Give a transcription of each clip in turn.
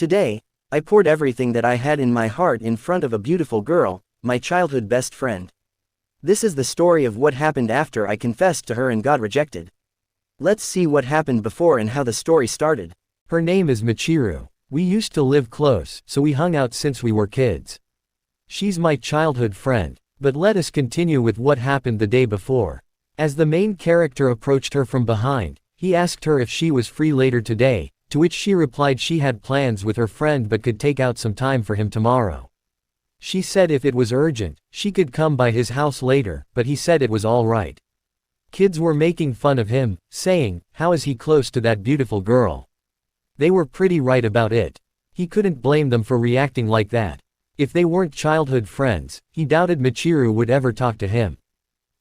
Today, I poured everything that I had in my heart in front of a beautiful girl, my childhood best friend. This is the story of what happened after I confessed to her and got rejected. Let's see what happened before and how the story started. Her name is Michiru. We used to live close, so we hung out since we were kids. She's my childhood friend. But let us continue with what happened the day before. As the main character approached her from behind, he asked her if she was free later today, to which she replied she had plans with her friend but could take out some time for him tomorrow. She said if it was urgent, she could come by his house later, but he said it was all right. Kids were making fun of him, saying, "How is he close to that beautiful girl?" They were pretty right about it. He couldn't blame them for reacting like that. If they weren't childhood friends, he doubted Michiru would ever talk to him.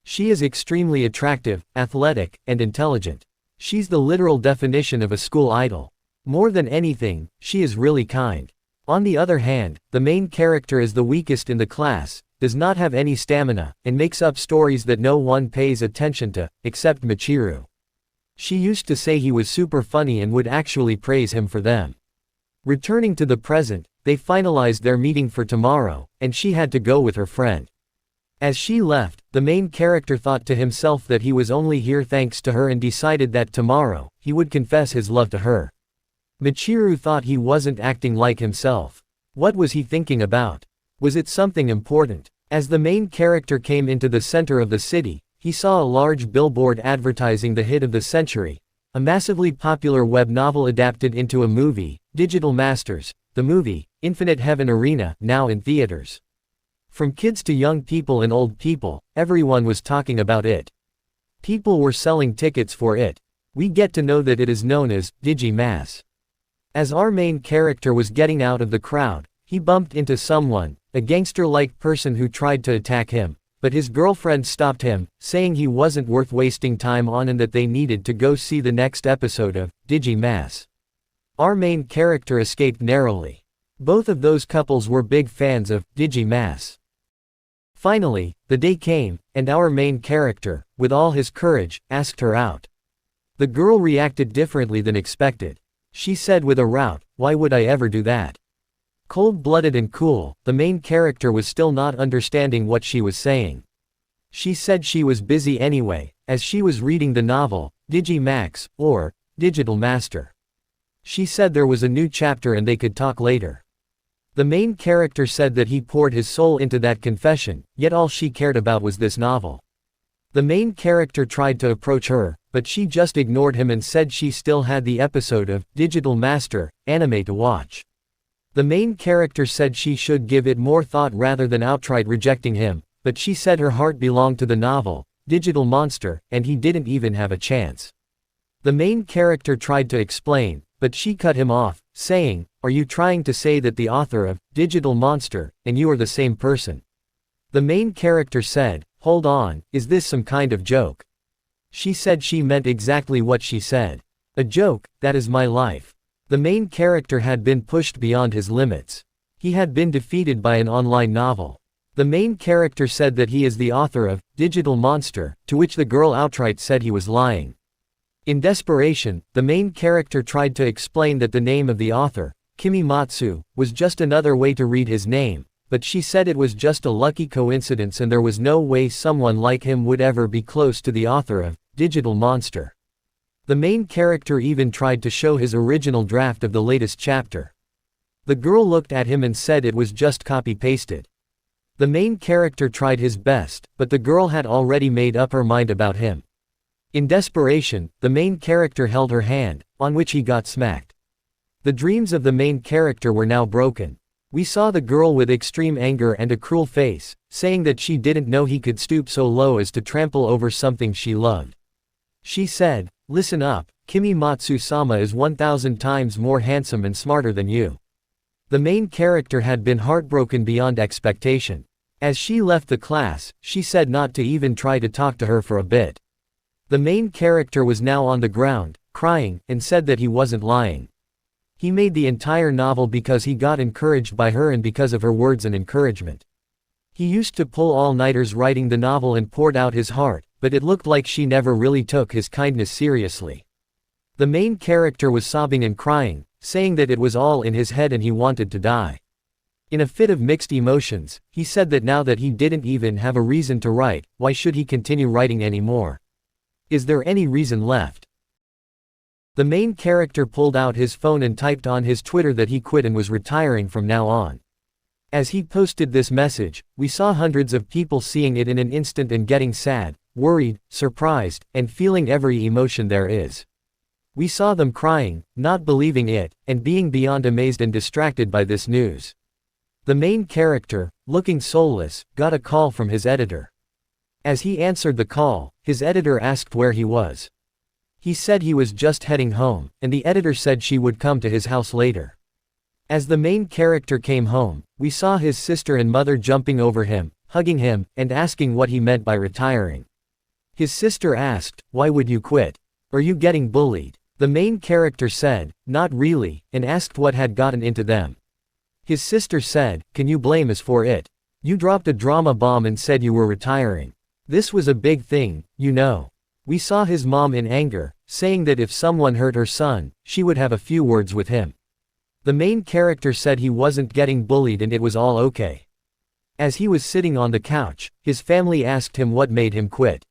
She is extremely attractive, athletic, and intelligent. She's the literal definition of a school idol. More than anything, she is really kind. On the other hand, the main character is the weakest in the class, does not have any stamina, and makes up stories that no one pays attention to, except Michiru. She used to say he was super funny and would actually praise him for them. Returning to the present, they finalized their meeting for tomorrow, and she had to go with her friend. As she left, the main character thought to himself that he was only here thanks to her and decided that tomorrow, he would confess his love to her. Michiru thought he wasn't acting like himself. What was he thinking about? Was it something important? As the main character came into the center of the city, he saw a large billboard advertising the hit of the century, a massively popular web novel adapted into a movie, Digital Masters, the movie, Infinite Heaven Arena, now in theaters. From kids to young people and old people, everyone was talking about it. People were selling tickets for it. We get to know that it is known as Digimass. As our main character was getting out of the crowd, he bumped into someone, a gangster-like person who tried to attack him, but his girlfriend stopped him, saying he wasn't worth wasting time on and that they needed to go see the next episode of Digimass. Our main character escaped narrowly. Both of those couples were big fans of Digimass. Finally, the day came, and our main character, with all his courage, asked her out. The girl reacted differently than expected. She said with a rout, "Why would I ever do that?" Cold-blooded and cool, the main character was still not understanding what she was saying. She said she was busy anyway, as she was reading the novel, Digimax, or Digital Master. She said there was a new chapter and they could talk later. The main character said that he poured his soul into that confession, yet all she cared about was this novel. The main character tried to approach her, but she just ignored him and said she still had the episode of Digital Master anime to watch. The main character said she should give it more thought rather than outright rejecting him, but she said her heart belonged to the novel, Digital Monster, and he didn't even have a chance. The main character tried to explain, but she cut him off, saying, "Are you trying to say that the author of Digital Monster and you are the same person?" The main character said, "Hold on, is this some kind of joke?" She said she meant exactly what she said. "A joke, that is my life." The main character had been pushed beyond his limits. He had been defeated by an online novel. The main character said that he is the author of Digital Monster, to which the girl outright said he was lying. In desperation, the main character tried to explain that the name of the author, Kimimatsu, was just another way to read his name, but she said it was just a lucky coincidence and there was no way someone like him would ever be close to the author of Digital Monster. The main character even tried to show his original draft of the latest chapter. The girl looked at him and said it was just copy-pasted. The main character tried his best, but the girl had already made up her mind about him. In desperation, the main character held her hand, on which he got smacked. The dreams of the main character were now broken. We saw the girl with extreme anger and a cruel face, saying that she didn't know he could stoop so low as to trample over something she loved. She said, "Listen up, Kimimatsu-sama is 1,000 times more handsome and smarter than you." The main character had been heartbroken beyond expectation. As she left the class, she said not to even try to talk to her for a bit. The main character was now on the ground, crying, and said that he wasn't lying. He made the entire novel because he got encouraged by her and because of her words and encouragement. He used to pull all-nighters writing the novel and poured out his heart, but it looked like she never really took his kindness seriously. The main character was sobbing and crying, saying that it was all in his head and he wanted to die. In a fit of mixed emotions, he said that now that he didn't even have a reason to write, why should he continue writing anymore? Is there any reason left? The main character pulled out his phone and typed on his Twitter that he quit and was retiring from now on. As he posted this message, we saw hundreds of people seeing it in an instant and getting sad, worried, surprised, and feeling every emotion there is. We saw them crying, not believing it, and being beyond amazed and distracted by this news. The main character, looking soulless, got a call from his editor. As he answered the call, his editor asked where he was. He said he was just heading home, and the editor said she would come to his house later. As the main character came home, we saw his sister and mother jumping over him, hugging him, and asking what he meant by retiring. His sister asked, "Why would you quit? Are you getting bullied?" The main character said, "Not really," and asked what had gotten into them. His sister said, "Can you blame us for it? You dropped a drama bomb and said you were retiring. This was a big thing, you know." We saw his mom in anger, saying that if someone hurt her son, she would have a few words with him. The main character said he wasn't getting bullied and it was all okay. As he was sitting on the couch, his family asked him what made him quit.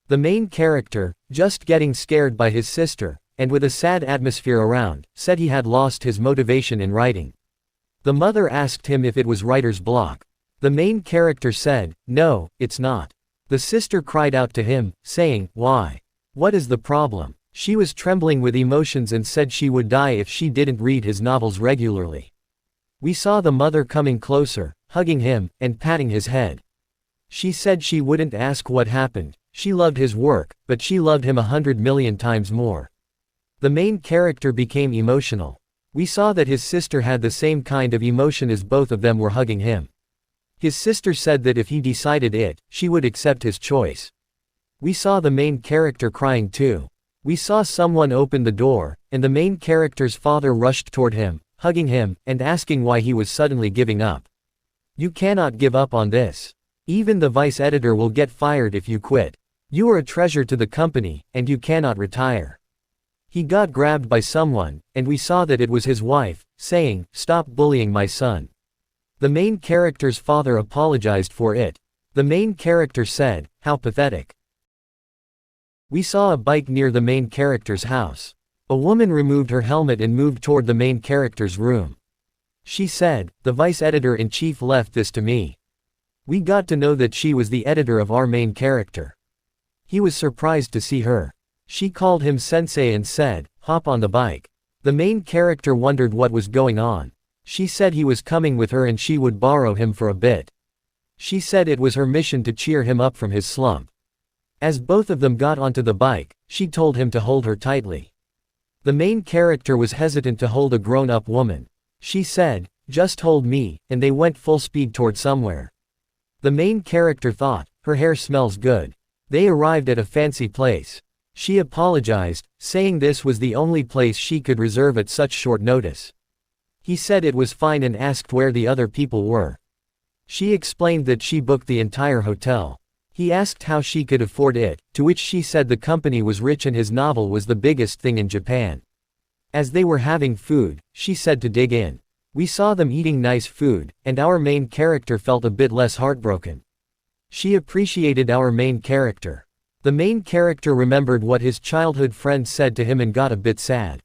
The main character, just getting scared by his sister, and with a sad atmosphere around, said he had lost his motivation in writing. The mother asked him if it was writer's block. The main character said, "No, it's not." The sister cried out to him, saying, "Why? What is the problem?" She was trembling with emotions and said she would die if she didn't read his novels regularly. We saw the mother coming closer, hugging him, and patting his head. She said she wouldn't ask what happened. She loved his work, but she loved him 100 million times more. The main character became emotional. We saw that his sister had the same kind of emotion as both of them were hugging him. His sister said that if he decided it, she would accept his choice. We saw the main character crying too. We saw someone open the door, and the main character's father rushed toward him, hugging him, and asking why he was suddenly giving up. "You cannot give up on this. Even the vice editor will get fired if you quit. You are a treasure to the company, and you cannot retire." He got grabbed by someone, and we saw that it was his wife, saying, "Stop bullying my son." The main character's father apologized for it. The main character said, "How pathetic." We saw a bike near the main character's house. A woman removed her helmet and moved toward the main character's room. She said, "The vice editor-in-chief left this to me." We got to know that she was the editor of our main character. He was surprised to see her. She called him sensei and said, "Hop on the bike." The main character wondered what was going on. She said he was coming with her and she would borrow him for a bit. She said it was her mission to cheer him up from his slump. As both of them got onto the bike, she told him to hold her tightly. The main character was hesitant to hold a grown-up woman. She said, "Just hold me," and they went full speed toward somewhere. The main character thought, "Her hair smells good." They arrived at a fancy place. She apologized, saying this was the only place she could reserve at such short notice. He said it was fine and asked where the other people were. She explained that she booked the entire hotel. He asked how she could afford it, to which she said the company was rich and his novel was the biggest thing in Japan. As they were having food, she said to dig in. We saw them eating nice food, and our main character felt a bit less heartbroken. She appreciated our main character. The main character remembered what his childhood friend said to him and got a bit sad.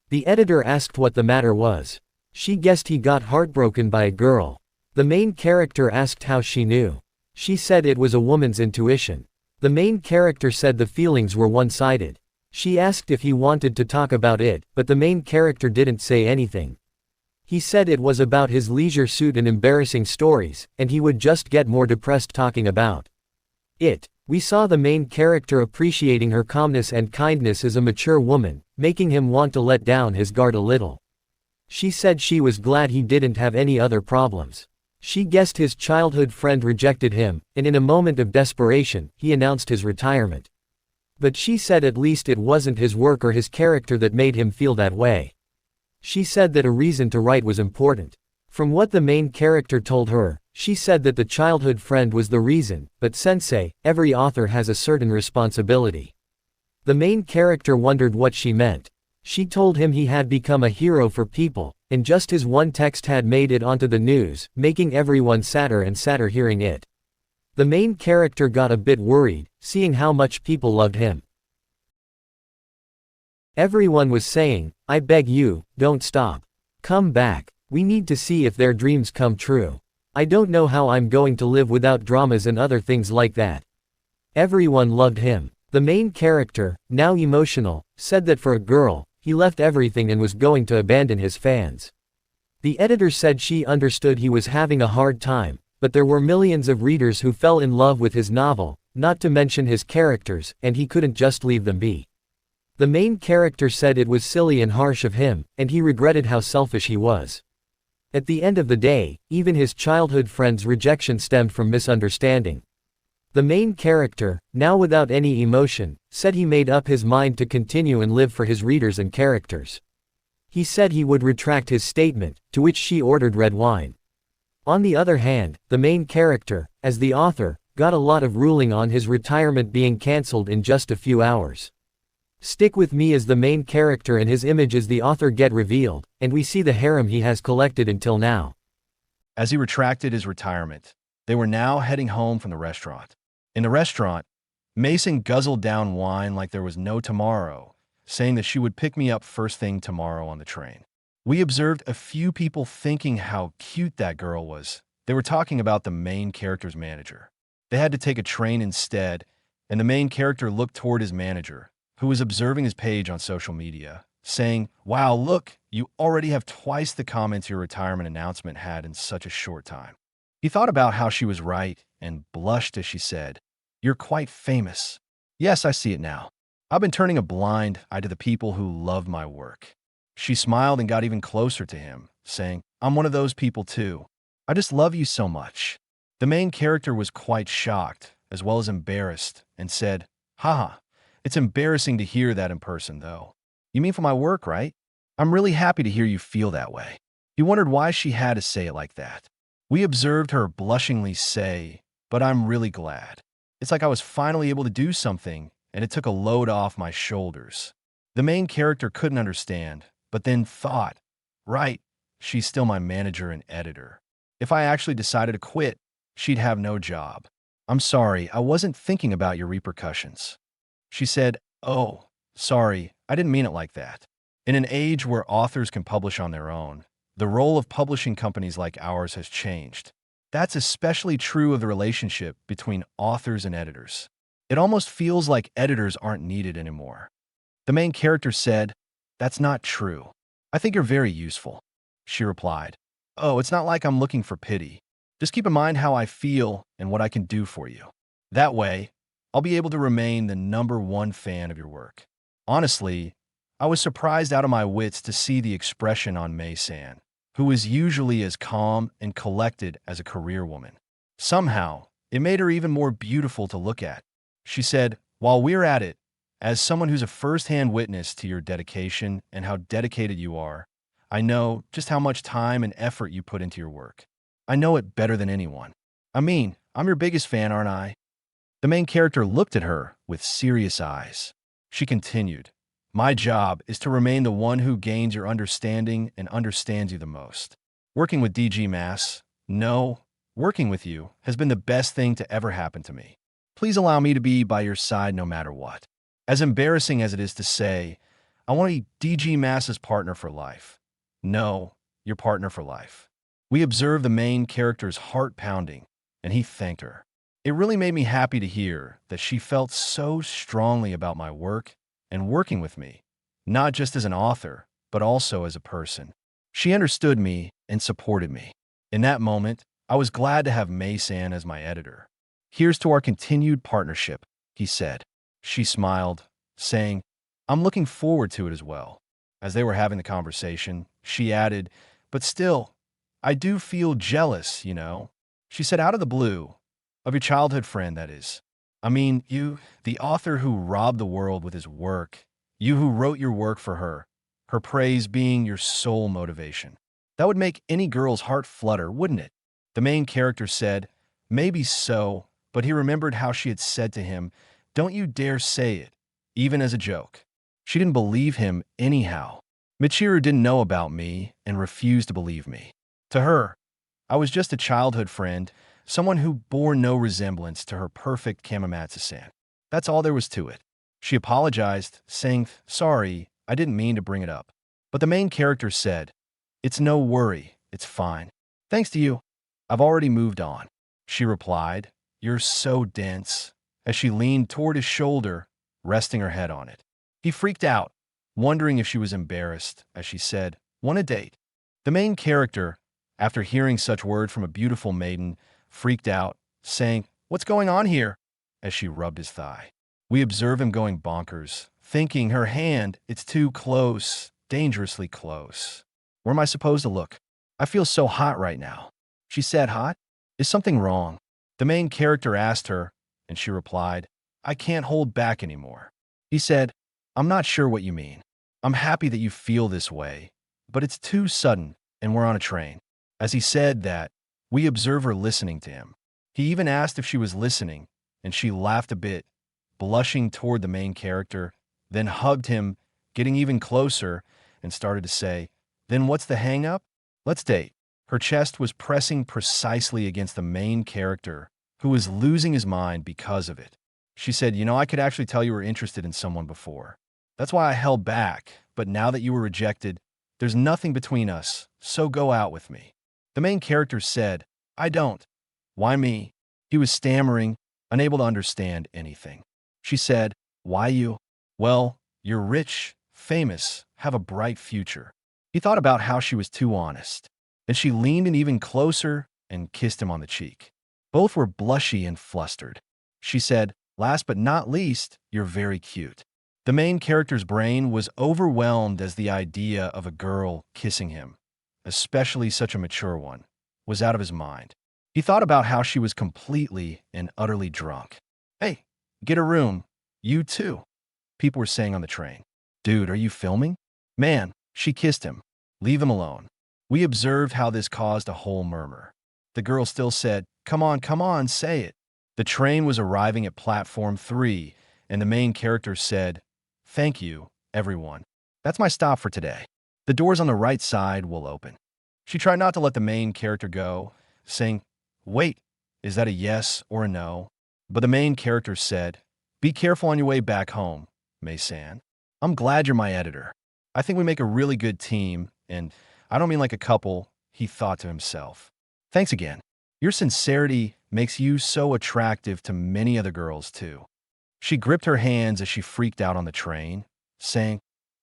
The editor asked what the matter was. She guessed he got heartbroken by a girl. The main character asked how she knew. She said it was a woman's intuition. The main character said the feelings were one-sided. She asked if he wanted to talk about it, but the main character didn't say anything. He said it was about his leisure suit and embarrassing stories, and he would just get more depressed talking about it. We saw the main character appreciating her calmness and kindness as a mature woman, making him want to let down his guard a little. She said she was glad he didn't have any other problems. She guessed his childhood friend rejected him, and in a moment of desperation, he announced his retirement. But she said at least it wasn't his work or his character that made him feel that way. She said that a reason to write was important. From what the main character told her, she said that the childhood friend was the reason, but sensei, every author has a certain responsibility. The main character wondered what she meant. She told him he had become a hero for people, and just his one text had made it onto the news, making everyone sadder and sadder hearing it. The main character got a bit worried, seeing how much people loved him. Everyone was saying, "I beg you, don't stop. Come back. We need to see if their dreams come true. I don't know how I'm going to live without dramas and other things like that." Everyone loved him. The main character, now emotional, said that for a girl, he left everything and was going to abandon his fans. The editor said she understood he was having a hard time, but there were millions of readers who fell in love with his novel, not to mention his characters, and he couldn't just leave them be. The main character said it was silly and harsh of him, and he regretted how selfish he was. At the end of the day, even his childhood friend's rejection stemmed from misunderstanding. The main character, now without any emotion, said he made up his mind to continue and live for his readers and characters. He said he would retract his statement, to which she ordered red wine. On the other hand, the main character, as the author, got a lot of ruling on his retirement being cancelled in just a few hours. Stick with me as the main character and his image as the author get revealed, and we see the harem he has collected until now. As he retracted his retirement, they were now heading home from the restaurant. In the restaurant, Mason guzzled down wine like there was no tomorrow, saying that she would pick me up first thing tomorrow on the train. We observed a few people thinking how cute that girl was. They were talking about the main character's manager. They had to take a train instead, and the main character looked toward his manager, who was observing his page on social media, saying, "Wow, look, you already have twice the comments your retirement announcement had in such a short time." He thought about how she was right and blushed as she said, "You're quite famous." "Yes, I see it now. I've been turning a blind eye to the people who love my work." She smiled and got even closer to him, saying, "I'm one of those people too. I just love you so much." The main character was quite shocked, as well as embarrassed, and said, "Haha, it's embarrassing to hear that in person, though. You mean for my work, right? I'm really happy to hear you feel that way." He wondered why she had to say it like that. We observed her blushingly say, "But I'm really glad. It's like I was finally able to do something, and it took a load off my shoulders." The main character couldn't understand, but then thought, "Right, she's still my manager and editor. If I actually decided to quit, she'd have no job. I'm sorry, I wasn't thinking about your repercussions." She said, "Oh, sorry, I didn't mean it like that." In an age where authors can publish on their own, the role of publishing companies like ours has changed. That's especially true of the relationship between authors and editors. It almost feels like editors aren't needed anymore. The main character said, "That's not true. I think you're very useful." She replied, "Oh, it's not like I'm looking for pity. Just keep in mind how I feel and what I can do for you. That way, I'll be able to remain the #1 fan of your work." Honestly, I was surprised out of my wits to see the expression on Mei-san, who is usually as calm and collected as a career woman. Somehow, it made her even more beautiful to look at. She said, "While we're at it, as someone who's a first-hand witness to your dedication and how dedicated you are, I know just how much time and effort you put into your work. I know it better than anyone. I mean, I'm your biggest fan, aren't I?" The main character looked at her with serious eyes. She continued, "My job is to remain the one who gains your understanding and understands you the most. Working with DG Mass, no, working with you has been the best thing to ever happen to me. Please allow me to be by your side no matter what. As embarrassing as it is to say, I want to be DG Mass's partner for life. No, your partner for life." We observed the main character's heart pounding, and he thanked her. It really made me happy to hear that she felt so strongly about my work and working with me, not just as an author, but also as a person. She understood me and supported me. In that moment, I was glad to have Mei-san as my editor. "Here's to our continued partnership," he said. She smiled, saying, "I'm looking forward to it as well." As they were having the conversation, she added, "But still, I do feel jealous, you know." She said, "Out of the blue. Of your childhood friend, that is. I mean, you, the author who robbed the world with his work, you who wrote your work for her praise being your sole motivation. That would make any girl's heart flutter, wouldn't it?" The main character said, "Maybe so," but he remembered how she had said to him, "Don't you dare say it," even as a joke. She didn't believe him anyhow. Michiru didn't know about me and refused to believe me. To her, I was just a childhood friend, someone who bore no resemblance to her perfect Kamamatsu-san. That's all there was to it. She apologized, saying, "Sorry, I didn't mean to bring it up." But the main character said, "It's no worry, it's fine. Thanks to you, I've already moved on." She replied, "You're so dense," as she leaned toward his shoulder, resting her head on it. He freaked out, wondering if she was embarrassed, as she said, "Want a date?" The main character, after hearing such word from a beautiful maiden, freaked out, saying, "What's going on here?" as she rubbed his thigh. We observe him going bonkers, thinking her hand, it's too close, dangerously close. Where am I supposed to look? I feel so hot right now. She said, "Hot? Is something wrong?" The main character asked her, and she replied, "I can't hold back anymore." He said, "I'm not sure what you mean. I'm happy that you feel this way, but it's too sudden, and we're on a train." As he said that, we observe her listening to him. He even asked if she was listening, and she laughed a bit, blushing toward the main character, then hugged him, getting even closer, and started to say, "Then what's the hang-up? Let's date." Her chest was pressing precisely against the main character, who was losing his mind because of it. She said, I could actually tell you were interested in someone before. That's why I held back, but now that you were rejected, there's nothing between us, so go out with me." The main character said, "I don't. Why me?" He was stammering, unable to understand anything. She said, "Why you?" "Well, you're rich, famous, have a bright future." He thought about how she was too honest. Then she leaned in even closer and kissed him on the cheek. Both were blushy and flustered. She said, "Last but not least, you're very cute." The main character's brain was overwhelmed as the idea of a girl kissing him, especially such a mature one, was out of his mind. He thought about how she was completely and utterly drunk. "Hey, get a room. You too," people were saying on the train. "Dude, are you filming?" "Man," she kissed him. "Leave him alone." We observed how this caused a whole murmur. The girl still said, come on, say it." The train was arriving at platform 3, and the main character said, "Thank you, everyone. That's my stop for today. The doors on the right side will open." She tried not to let the main character go, saying, "Wait, is that a yes or a no?" But the main character said, "Be careful on your way back home, Mei-san. I'm glad you're my editor. I think we make a really good team, and I don't mean like a couple," he thought to himself. "Thanks again. Your sincerity makes you so attractive to many other girls, too." She gripped her hands as she freaked out on the train, saying,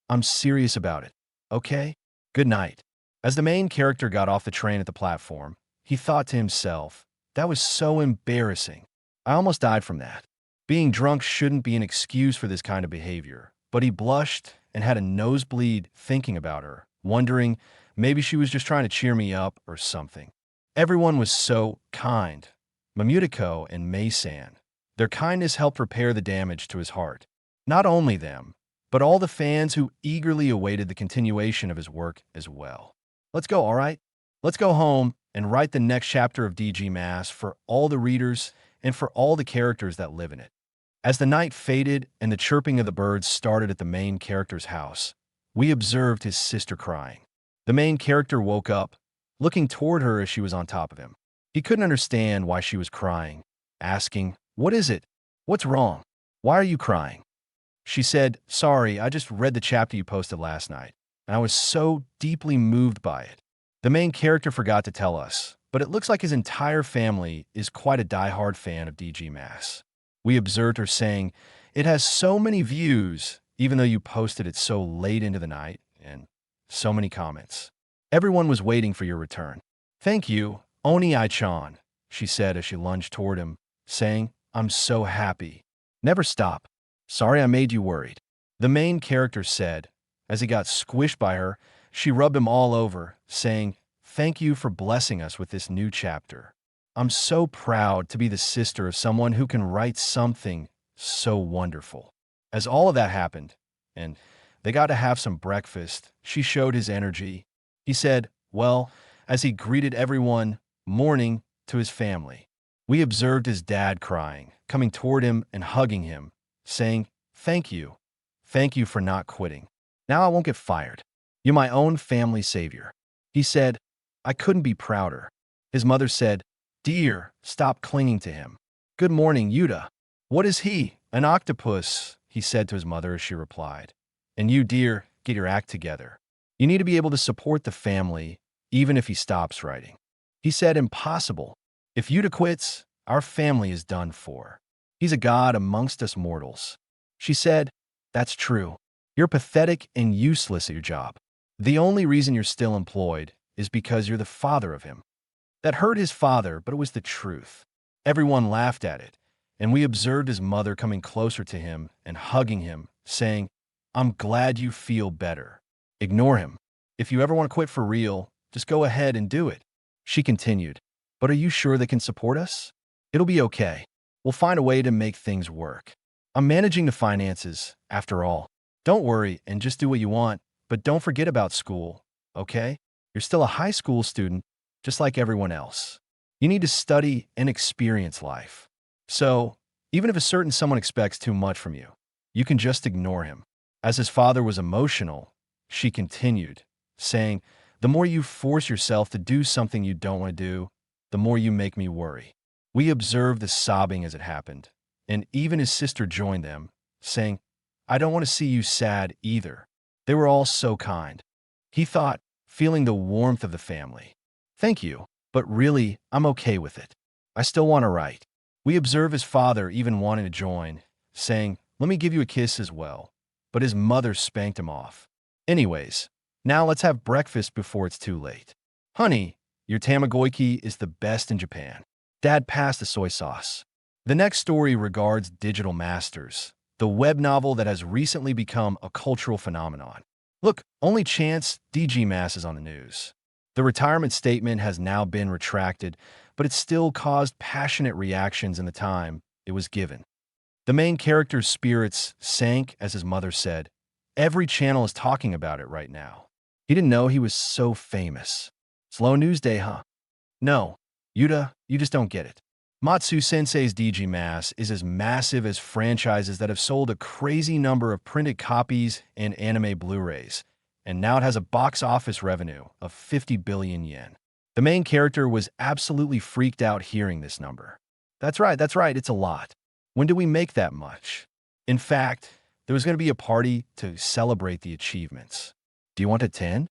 "I'm serious about it, okay? Good night." As the main character got off the train at the platform, he thought to himself, that was so embarrassing. I almost died from that. Being drunk shouldn't be an excuse for this kind of behavior, but he blushed and had a nosebleed thinking about her, wondering maybe she was just trying to cheer me up or something. Everyone was so kind. Mamutiko and Mei-san. Their kindness helped repair the damage to his heart. Not only them, but all the fans who eagerly awaited the continuation of his work as well. Let's go, all right? Let's go home and write the next chapter of DG Mass for all the readers and for all the characters that live in it. As the night faded and the chirping of the birds started at the main character's house, we observed his sister crying. The main character woke up, looking toward her as she was on top of him. He couldn't understand why she was crying, asking, "What is it? What's wrong? Why are you crying?" She said, "Sorry, I just read the chapter you posted last night, and I was so deeply moved by it." The main character forgot to tell us, but it looks like his entire family is quite a die-hard fan of DG Mass. We observed her saying, "It has so many views, even though you posted it so late into the night," and so many comments. "Everyone was waiting for your return." "Thank you, Oni-chan," she said as she lunged toward him, saying, "I'm so happy. Never stop. Sorry I made you worried." The main character said, as he got squished by her, she rubbed him all over, saying, "Thank you for blessing us with this new chapter. I'm so proud to be the sister of someone who can write something so wonderful." As all of that happened, and they got to have some breakfast, she showed his energy. He said, well, as he greeted everyone, morning, to his family. We observed his dad crying, coming toward him and hugging him, saying, "Thank you. Thank you for not quitting. Now I won't get fired. You're my own family savior. He said, I couldn't be prouder. His mother said, Dear, stop clinging to him. Good morning, Yuta. What is he? An octopus, he said to his mother as she replied. And you, dear, get your act together. You need to be able to support the family, even if he stops writing. He said, Impossible. If Yuta quits, our family is done for. He's a god amongst us mortals. She said, That's true. You're pathetic and useless at your job. The only reason you're still employed is because you're the father of him. That hurt his father, but it was the truth. Everyone laughed at it, and we observed his mother coming closer to him and hugging him, saying, I'm glad you feel better. Ignore him. If you ever want to quit for real, just go ahead and do it. She continued, But are you sure they can support us? It'll be okay. We'll find a way to make things work. I'm managing the finances, after all. Don't worry and just do what you want, but don't forget about school, okay? You're still a high school student, just like everyone else. You need to study and experience life. So, even if a certain someone expects too much from you, you can just ignore him. As his father was emotional, she continued, saying, The more you force yourself to do something you don't want to do, the more you make me worry. We observed the sobbing as it happened, and even his sister joined them, saying, I don't want to see you sad either. They were all so kind. He thought, feeling the warmth of the family. Thank you, but really, I'm okay with it. I still want to write. We observe his father even wanting to join, saying, Let me give you a kiss as well. But his mother spanked him off. Anyways, now let's have breakfast before it's too late. Honey, your tamagoyaki is the best in Japan. Dad passed the soy sauce. The next story regards Digital Masters, the web novel that has recently become a cultural phenomenon. Look, only chance DG Mass is on the news. The retirement statement has now been retracted, but it still caused passionate reactions in the time it was given. The main character's spirits sank as his mother said, Every channel is talking about it right now. He didn't know he was so famous. Slow news day, huh? No, Yuta, you just don't get it. Matsu Sensei's DG Mass is as massive as franchises that have sold a crazy number of printed copies and anime Blu-rays, and now it has a box office revenue of 50 billion yen. The main character was absolutely freaked out hearing this number. That's right, it's a lot. When did we make that much? In fact, there was going to be a party to celebrate the achievements. Do you want to attend?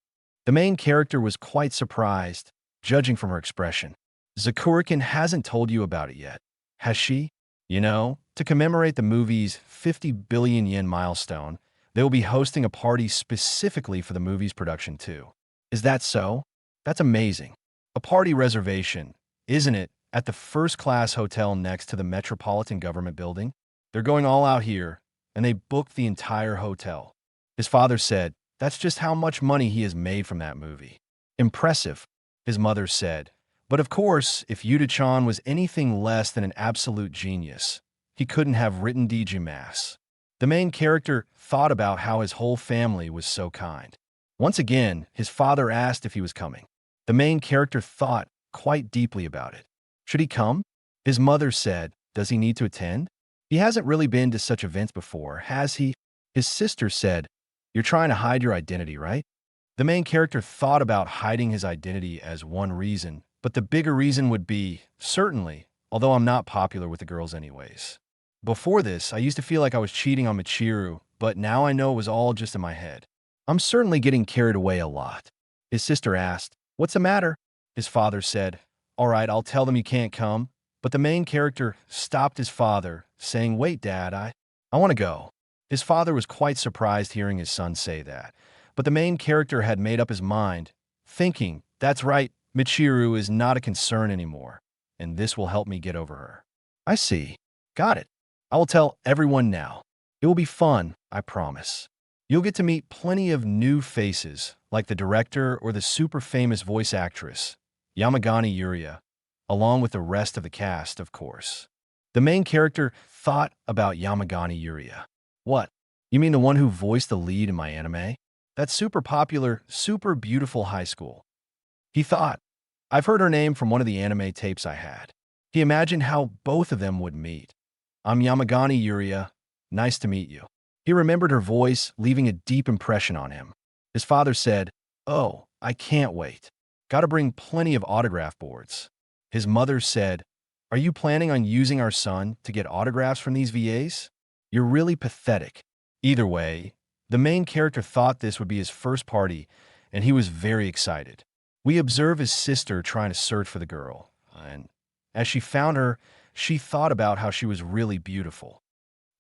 The main character was quite surprised, judging from her expression. Zakurikan hasn't told you about it yet, has she? You know, to commemorate the movie's 50 billion yen milestone, they will be hosting a party specifically for the movie's production too. Is that so? That's amazing. A party reservation, isn't it, at the first-class hotel next to the Metropolitan Government Building? They're going all out here, and they booked the entire hotel. His father said, That's just how much money he has made from that movie. Impressive, his mother said. But of course, if Yuta-chan was anything less than an absolute genius, he couldn't have written DG Mass. The main character thought about how his whole family was so kind. Once again, his father asked if he was coming. The main character thought quite deeply about it. Should he come? His mother said, Does he need to attend? He hasn't really been to such events before, has he? His sister said, You're trying to hide your identity, right? The main character thought about hiding his identity as one reason, but the bigger reason would be, certainly, although I'm not popular with the girls anyways. Before this, I used to feel like I was cheating on Michiru, but now I know it was all just in my head. I'm certainly getting carried away a lot. His sister asked, What's the matter? His father said, All right, I'll tell them you can't come. But the main character stopped his father, saying, Wait, Dad, I want to go. His father was quite surprised hearing his son say that. But the main character had made up his mind, thinking, That's right, Michiru is not a concern anymore, and this will help me get over her. I see. Got it. I will tell everyone now. It will be fun, I promise. You'll get to meet plenty of new faces, like the director or the super famous voice actress, Yamagani Yuria, along with the rest of the cast, of course. The main character thought about Yamagani Yuria. What? You mean the one who voiced the lead in my anime? That super popular, super beautiful high school. He thought, I've heard her name from one of the anime tapes I had. He imagined how both of them would meet. I'm Yamagani Yuria. Nice to meet you. He remembered her voice, leaving a deep impression on him. His father said, "Oh, I can't wait. Gotta bring plenty of autograph boards." His mother said, "Are you planning on using our son to get autographs from these VAs? You're really pathetic." Either way, the main character thought this would be his first party, and he was very excited. We observe his sister trying to search for the girl, and as she found her, she thought about how she was really beautiful.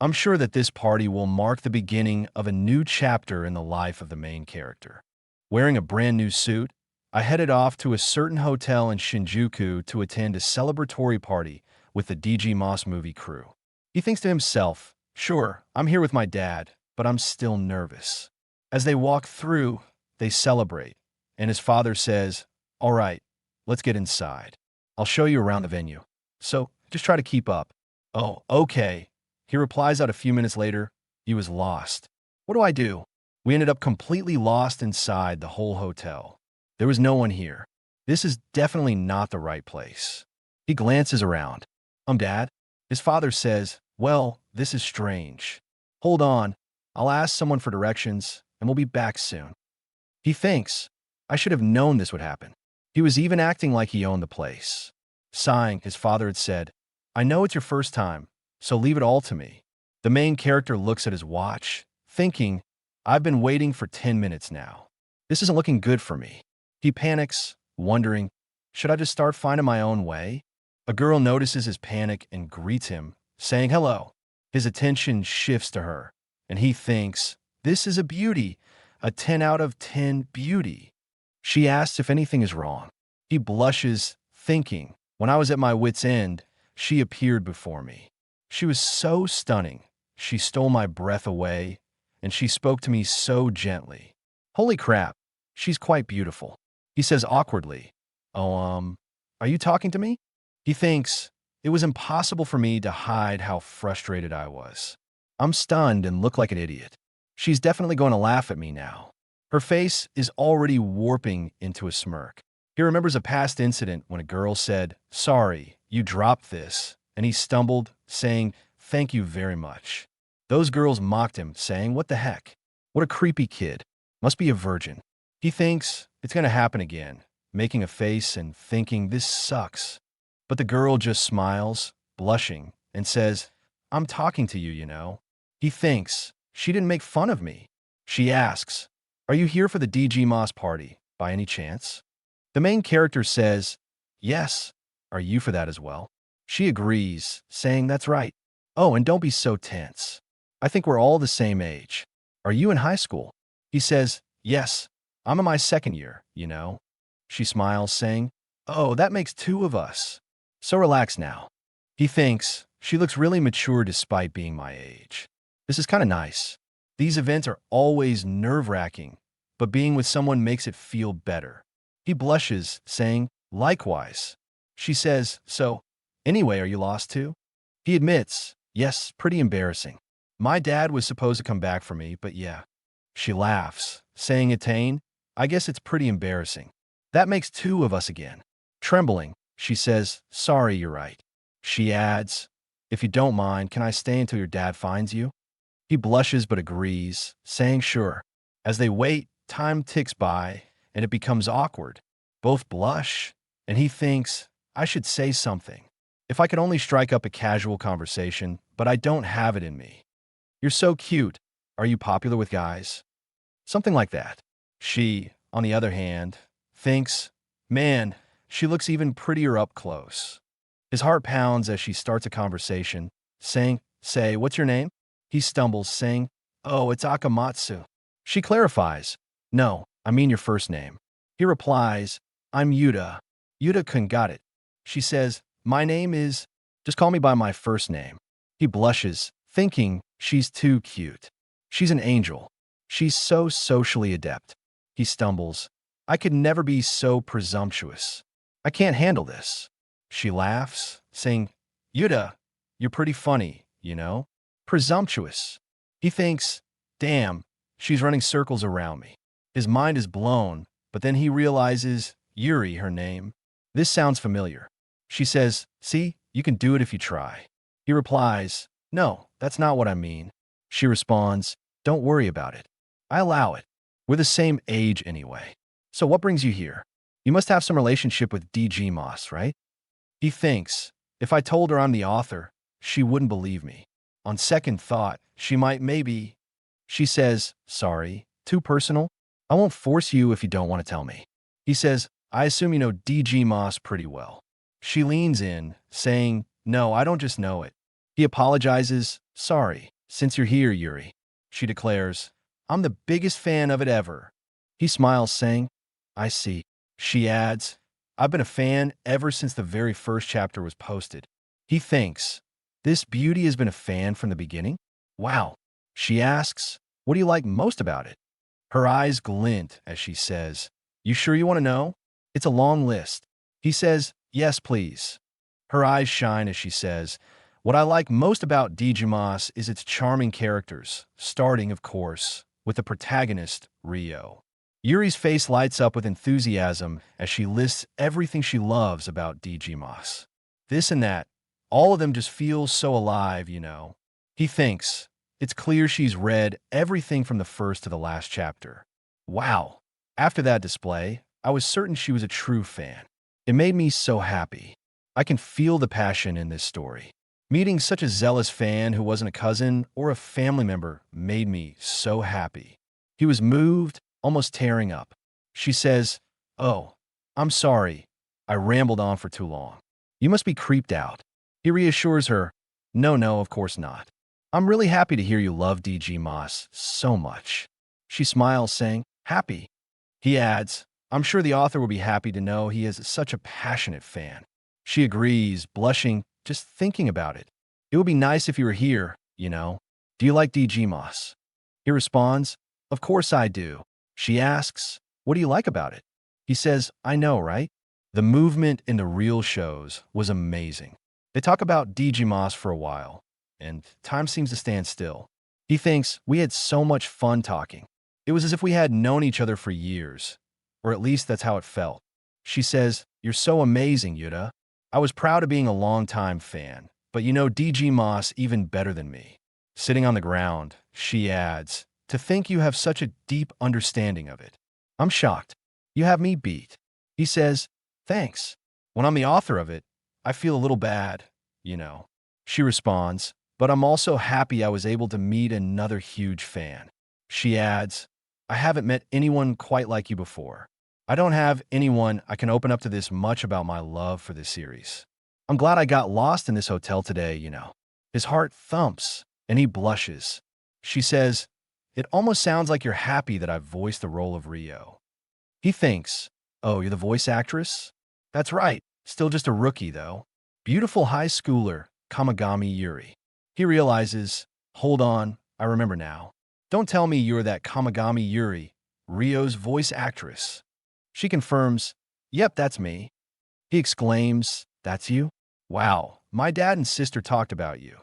I'm sure that this party will mark the beginning of a new chapter in the life of the main character. Wearing a brand new suit, I headed off to a certain hotel in Shinjuku to attend a celebratory party with the DG Moss movie crew. He thinks to himself, "Sure, I'm here with my dad, but I'm still nervous." As they walk through, they celebrate, and his father says, "All right, let's get inside. I'll show you around the venue. So just try to keep up." "Oh, okay." He replies out a few minutes later, he was lost. "What do I do?" We ended up completely lost inside the whole hotel. There was no one here. This is definitely not the right place. He glances around. Dad?" His father says, "Well, this is strange. Hold on, I'll ask someone for directions, and we'll be back soon." He thinks, "I should have known this would happen." He was even acting like he owned the place. Sighing, his father had said, "I know it's your first time, so leave it all to me." The main character looks at his watch, thinking, "I've been waiting for 10 minutes now. This isn't looking good for me." He panics, wondering, should I just start finding my own way? A girl notices his panic and greets him, saying hello. His attention shifts to her, and he thinks, this is a beauty, a 10 out of 10 beauty. She asks if anything is wrong. He blushes, thinking, when I was at my wit's end, she appeared before me. She was so stunning. She stole my breath away, and she spoke to me so gently. Holy crap, she's quite beautiful. He says awkwardly, "Oh, are you talking to me?" He thinks, it was impossible for me to hide how frustrated I was. I'm stunned and look like an idiot. She's definitely going to laugh at me now. Her face is already warping into a smirk. He remembers a past incident when a girl said, "Sorry, you dropped this," and he stumbled, saying, "Thank you very much." Those girls mocked him, saying, "What the heck? What a creepy kid. Must be a virgin." He thinks it's going to happen again, making a face and thinking this sucks. But the girl just smiles, blushing, and says, "I'm talking to you, you know." He thinks she didn't make fun of me. She asks, "Are you here for the DG Moss party, by any chance?" The main character says, "Yes. Are you for that as well?" She agrees, saying, "That's right. Oh, and don't be so tense. I think we're all the same age. Are you in high school?" He says, "Yes. I'm in my second year, you know." She smiles, saying, "Oh, that makes 2 of us. So relax now." He thinks she looks really mature despite being my age. This is kind of nice. These events are always nerve-wracking, but being with someone makes it feel better. He blushes, saying, "Likewise." She says, "So, anyway, are you lost too?" He admits, "Yes, pretty embarrassing. My dad was supposed to come back for me, but yeah." She laughs, saying, "Attain, I guess it's pretty embarrassing. That makes 2 of us again." Trembling, she says, "Sorry, you're right." She adds, "If you don't mind, can I stay until your dad finds you?" He blushes but agrees, saying sure. As they wait, time ticks by, and it becomes awkward. Both blush, and he thinks, I should say something. If I could only strike up a casual conversation, but I don't have it in me. "You're so cute. Are you popular with guys?" Something like that. She, on the other hand, thinks, man, she looks even prettier up close. His heart pounds as she starts a conversation, saying, "Say, what's your name?" He stumbles, saying, "Oh, it's Akamatsu." She clarifies, "No, I mean your first name." He replies, "I'm Yuta. Yuta-kun, got it." She says, "My name is, just call me by my first name." He blushes, thinking she's too cute. She's an angel. She's so socially adept. He stumbles, "I could never be so presumptuous. I can't handle this." She laughs, saying, "Yuta, you're pretty funny, you know? Presumptuous." He thinks, damn, she's running circles around me. His mind is blown, but then he realizes, Yuri, her name. This sounds familiar. She says, "See, you can do it if you try." He replies, "No, that's not what I mean." She responds, don't worry about it. I allow it. We're the same age anyway. So what brings you here? You must have some relationship with DG Moss, right? He thinks, if I told her I'm the author, she wouldn't believe me. On second thought, she might maybe. She says, sorry, too personal? I won't force you if you don't want to tell me. He says, I assume you know DG Moss pretty well. She leans in, saying, no, I don't just know it. He apologizes, sorry, since you're here, Yuri. She declares, I'm the biggest fan of it ever. He smiles, saying, I see. She adds, I've been a fan ever since the very first chapter was posted. He thinks, this beauty has been a fan from the beginning? Wow. She asks, what do you like most about it? Her eyes glint as she says, you sure you want to know? It's a long list. He says, yes, please. Her eyes shine as she says, what I like most about Digimon is its charming characters, starting, of course, with the protagonist, Ryo. Yuri's face lights up with enthusiasm as she lists everything she loves about Digimon. This and that, all of them just feel so alive, you know. He thinks, it's clear she's read everything from the first to the last chapter. Wow. After that display, I was certain she was a true fan. It made me so happy. I can feel the passion in this story. Meeting such a zealous fan who wasn't a cousin or a family member made me so happy. He was moved, almost tearing up. She says, oh, I'm sorry. I rambled on for too long. You must be creeped out. He reassures her, no, of course not. I'm really happy to hear you love DG Moss so much. She smiles, saying, happy. He adds, I'm sure the author will be happy to know he is such a passionate fan. She agrees, blushing, just thinking about it. It would be nice if you were here, you know. Do you like DG Moss? He responds, of course I do. She asks, what do you like about it? He says, I know, right? The movement in the real shows was amazing. They talk about DG Moss for a while, and time seems to stand still. He thinks we had so much fun talking. It was as if we had known each other for years, or at least that's how it felt. She says, you're so amazing, Yuta. I was proud of being a longtime fan, but you know DG Moss even better than me. Sitting on the ground, she adds, to think you have such a deep understanding of it. I'm shocked. You have me beat. He says, thanks. When I'm the author of it, I feel a little bad, you know. She responds, but I'm also happy I was able to meet another huge fan. She adds, I haven't met anyone quite like you before. I don't have anyone I can open up to this much about my love for this series. I'm glad I got lost in this hotel today, you know. His heart thumps, and he blushes. She says, it almost sounds like you're happy that I've voiced the role of Ryo. He thinks, oh, you're the voice actress? That's right, still just a rookie, though. Beautiful high schooler, Kamigami Yuri. He realizes, hold on, I remember now. Don't tell me you're that Kamigami Yuri, Ryo's voice actress. She confirms, yep, that's me. He exclaims, that's you? Wow, my dad and sister talked about you.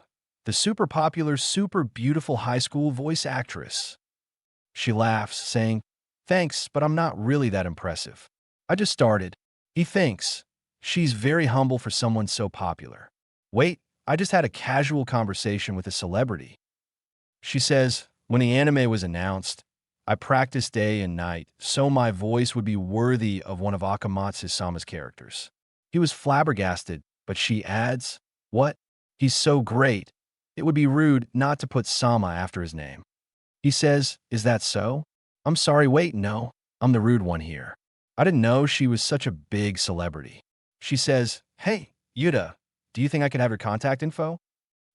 The super popular, super beautiful high school voice actress. She laughs, saying, thanks, but I'm not really that impressive. I just started. He thinks, she's very humble for someone so popular. Wait, I just had a casual conversation with a celebrity. She says, when the anime was announced, I practiced day and night so my voice would be worthy of one of Akamatsu-sama's characters. He was flabbergasted, but she adds, what? He's so great. It would be rude not to put Sama after his name. He says, is that so? I'm sorry, wait, no. I'm the rude one here. I didn't know she was such a big celebrity. She says, hey, Yuta, do you think I could have your contact info?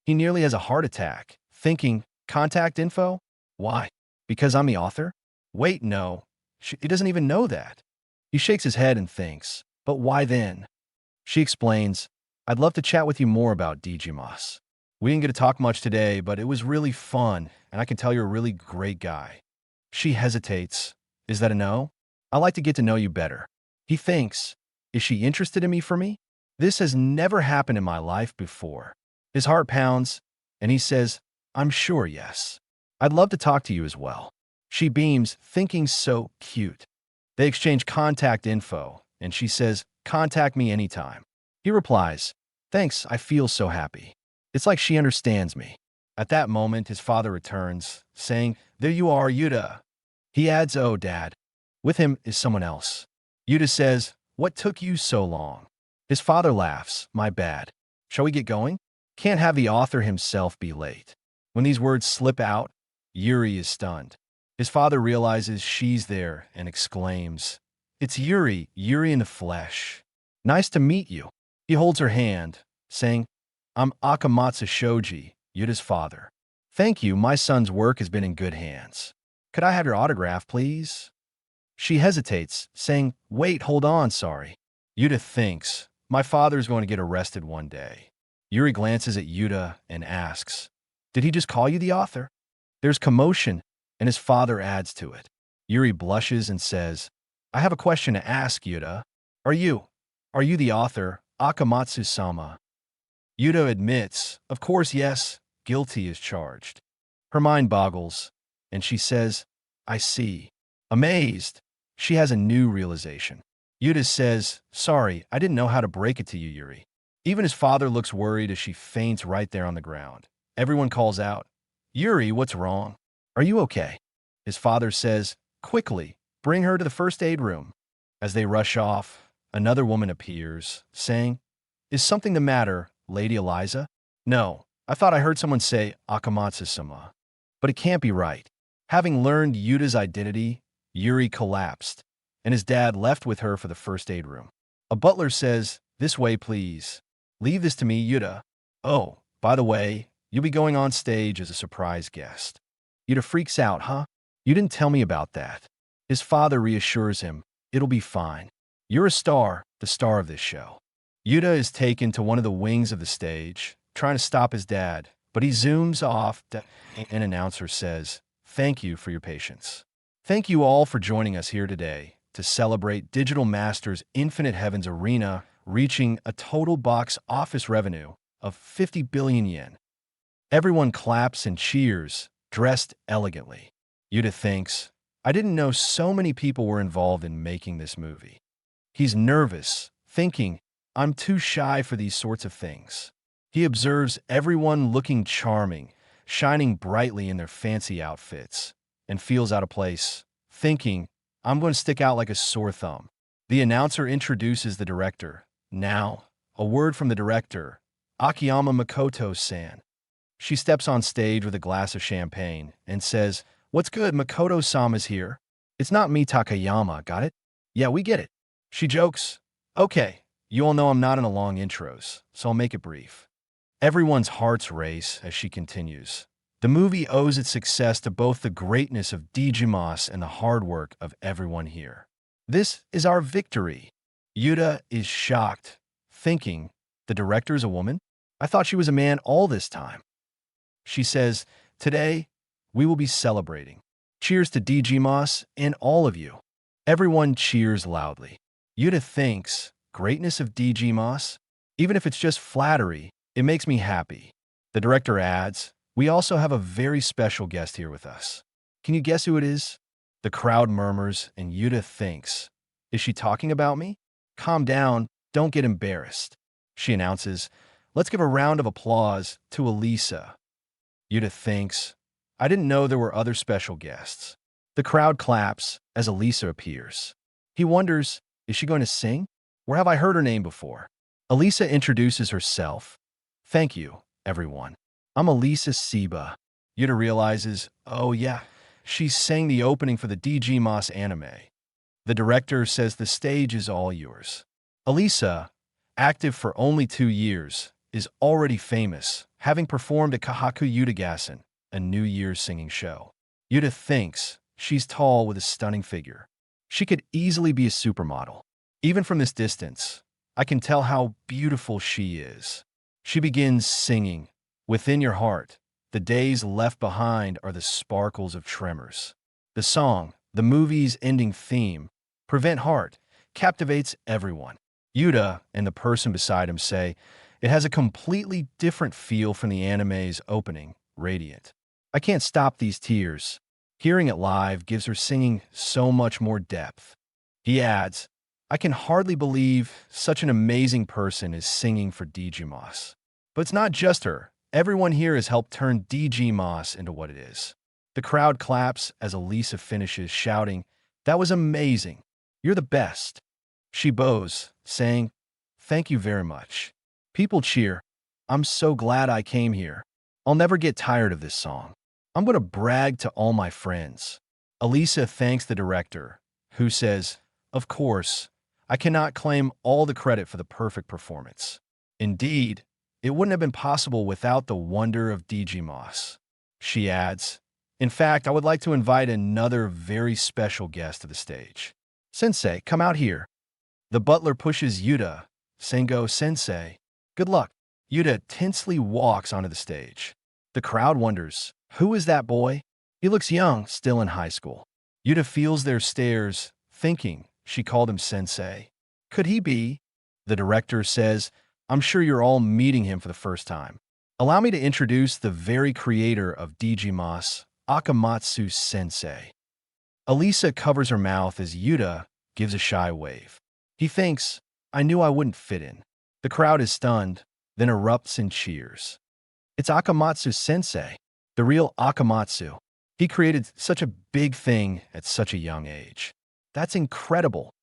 He nearly has a heart attack, thinking, contact info? Why? Because I'm the author? Wait, no. He doesn't even know that. He shakes his head and thinks, but why then? She explains, I'd love to chat with you more about Digimon. We didn't get to talk much today, but it was really fun, and I can tell you're a really great guy. She hesitates. Is that a no? I'd like to get to know you better. He thinks, is she interested in me for me? This has never happened in my life before. His heart pounds, and he says, I'm sure yes. I'd love to talk to you as well. She beams, thinking so cute. They exchange contact info, and she says, contact me anytime. He replies, thanks, I feel so happy. It's like she understands me. At that moment, his father returns, saying, "There you are, Yuta." He adds, "Oh, Dad." With him is someone else. Yuta says, "What took you so long?" His father laughs, "My bad. Shall we get going? Can't have the author himself be late." When these words slip out, Yuri is stunned. His father realizes she's there and exclaims, "It's Yuri, Yuri in the flesh. Nice to meet you." He holds her hand, saying, "I'm Akamatsu Shoji, Yuta's father. Thank you, my son's work has been in good hands. Could I have your autograph, please?" She hesitates, saying, "Wait, hold on, sorry." Yuta thinks, "My father's going to get arrested one day." Yuri glances at Yuta and asks, "Did he just call you the author?" There's commotion, and his father adds to it. Yuri blushes and says, "I have a question to ask, Yuta. Are you the author, Akamatsu-sama?" Yuta admits, "Of course, yes, guilty is charged." Her mind boggles, and she says, "I see." Amazed, she has a new realization. Yuta says, "Sorry, I didn't know how to break it to you, Yuri." Even his father looks worried as she faints right there on the ground. Everyone calls out, "Yuri, what's wrong? Are you okay?" His father says, "Quickly, bring her to the first aid room." As they rush off, another woman appears, saying, "Is something the matter, Lady Eliza?" "No, I thought I heard someone say Akamatsu-sama. But it can't be right." Having learned Yuta's identity, Yuri collapsed, and his dad left with her for the first aid room. A butler says, "This way, please. Leave this to me, Yuta. Oh, by the way, you'll be going on stage as a surprise guest." Yuta freaks out, "Huh? You didn't tell me about that." His father reassures him, "It'll be fine. You're a star, the star of this show." Yuta is taken to one of the wings of the stage, trying to stop his dad, but he zooms off. An announcer says, "Thank you for your patience. Thank you all for joining us here today to celebrate Digital Masters Infinite Heavens Arena reaching a total box office revenue of 50 billion yen. Everyone claps and cheers, dressed elegantly. Yuta thinks, "I didn't know so many people were involved in making this movie." He's nervous, thinking, "I'm too shy for these sorts of things." He observes everyone looking charming, shining brightly in their fancy outfits, and feels out of place, thinking, "I'm going to stick out like a sore thumb." The announcer introduces the director. Now, a word from the director, Akiyama Makoto-san. She steps on stage with a glass of champagne and says, "What's good, Makoto-sama's here. It's not me, Takayama, got it? Yeah, we get it." She jokes, "Okay, you all know I'm not in a long intros, so I'll make it brief." Everyone's hearts race as she continues. The movie owes its success to both the greatness of Digimas and the hard work of everyone here. This is our victory. Yuta is shocked, thinking, "The director is a woman? I thought she was a man all this time." She says, "Today, we will be celebrating. Cheers to Digimas and all of you." Everyone cheers loudly. Yuta thinks, "Greatness of Digimas? Even if it's just flattery, it makes me happy." The director adds, "We also have a very special guest here with us. Can you guess who it is?" The crowd murmurs, and Yuta thinks, "Is she talking about me? Calm down, don't get embarrassed." She announces, "Let's give a round of applause to Elisa." Yuta thinks, "I didn't know there were other special guests." The crowd claps as Elisa appears. He wonders, is she going to sing? Where have I heard her name before? Elisa introduces herself. "Thank you, everyone. I'm Elisa Seba." Yuta realizes, oh yeah, she sang the opening for the Digimas anime. The director says the stage is all yours. Elisa, active for only 2 years, is already famous, having performed at Kahaku Yutagassen, a New Year's singing show. Yuta thinks she's tall with a stunning figure. She could easily be a supermodel. Even from this distance, I can tell how beautiful she is. She begins singing, "Within your heart, the days left behind are the sparkles of tremors." The song, the movie's ending theme, "Prevent Heart," captivates everyone. Yuta and the person beside him say, it has a completely different feel from the anime's opening, Radiant. "I can't stop these tears." Hearing it live gives her singing so much more depth. He adds, "I can hardly believe such an amazing person is singing for Digimas." But it's not just her. Everyone here has helped turn DG Moss into what it is. The crowd claps as Elisa finishes, shouting, "That was amazing. You're the best." She bows, saying, "Thank you very much." People cheer. "I'm so glad I came here. I'll never get tired of this song. I'm going to brag to all my friends." Elisa thanks the director, who says, "Of course, I cannot claim all the credit for the perfect performance. Indeed, it wouldn't have been possible without the wonder of Digimos." She adds, "In fact, I would like to invite another very special guest to the stage. Sensei, come out here." The butler pushes Yuta, Sengo Sensei. "Good luck." Yuta tensely walks onto the stage. The crowd wonders, who is that boy? He looks young, still in high school. Yuta feels their stares, thinking she called him Sensei. Could he be? The director says, "I'm sure you're all meeting him for the first time. Allow me to introduce the very creator of Digimos, Akamatsu Sensei." Elisa covers her mouth as Yuta gives a shy wave. He thinks, "I knew I wouldn't fit in." The crowd is stunned, then erupts in cheers. It's Akamatsu Sensei, the real Akamatsu. He created such a big thing at such a young age. That's incredible.